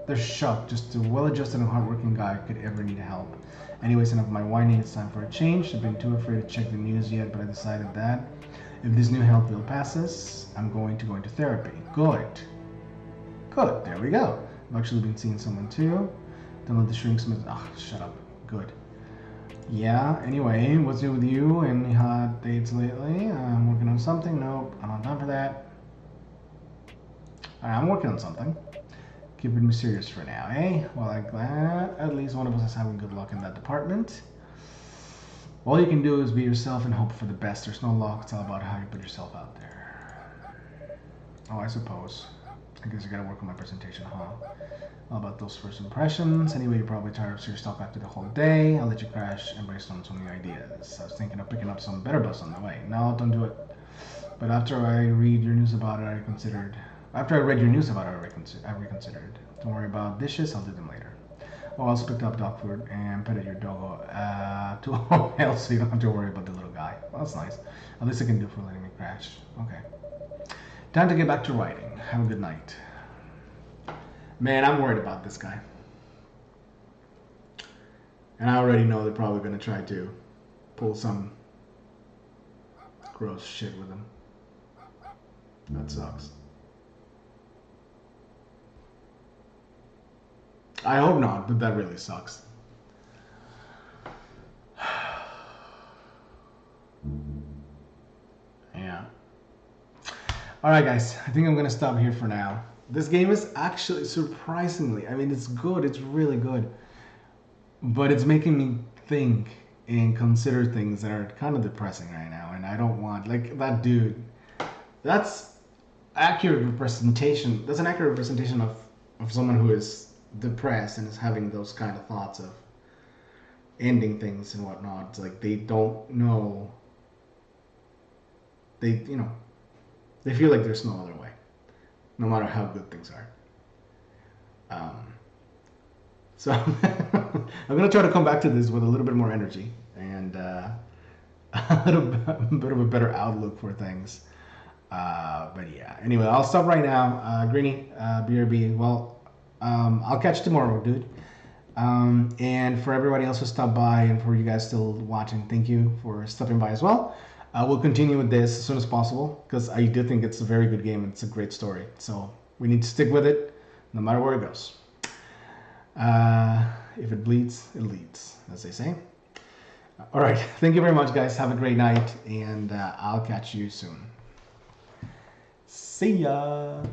they're shocked just a well-adjusted and hardworking guy could ever need help. Anyways, enough of my whining. It's time for a change. I've been too afraid to check the news yet, but I decided that if this new health bill passes, I'm going to go into therapy. Good. There we go. I've actually been seeing someone too. Don't let the shrinks. Shut up. Good. Yeah, anyway, what's new with you? Any hot dates lately? I'm working on something. Nope, I don't have time for that. Alright, I'm working on something. Keeping me serious for now, eh? Well, like that, at least one of us is having good luck in that department. All you can do is be yourself and hope for the best. There's no luck. It's all about how you put yourself out there. Oh, I suppose. I guess I gotta work on my presentation, huh? All about those first impressions. Anyway, you're probably tired of serious talk after the whole day. I'll let you crash and brainstorm some new ideas. I was thinking of picking up some better bus on the way. No, don't do it. But after I read your news about it, I reconsidered. Don't worry about dishes. I'll do them later. Oh, I also picked up dog food and petted your doggo to all else, so you don't have to worry about the little guy. Well, that's nice. At least I can do for letting me crash. Okay. Time to get back to writing. Have a good night. Man, I'm worried about this guy. And I already know they're probably going to try to pull some gross shit with him. That sucks. I hope not, but that really sucks. Yeah. Alright guys, I think I'm going to stop here for now. This game is actually surprisingly, I mean, it's good, it's really good. But it's making me think and consider things that are kind of depressing right now. And I don't want, like, that dude, that's accurate representation. That's an accurate representation of someone who is depressed and is having those kind of thoughts of ending things and whatnot. It's like they don't know, they feel like there's no other way, no matter how good things are. So I'm going to try to come back to this with a little bit more energy. and a bit of a better outlook for things. But yeah, anyway, I'll stop right now. Greeny, BRB, well, I'll catch you tomorrow, dude. And for everybody else who stopped by and for you guys still watching, thank you for stopping by as well. We'll continue with this as soon as possible because I do think it's a very good game and it's a great story. So we need to stick with it no matter where it goes. If it bleeds, it leads, as they say. All right. Thank you very much, guys. Have a great night, and I'll catch you soon. See ya.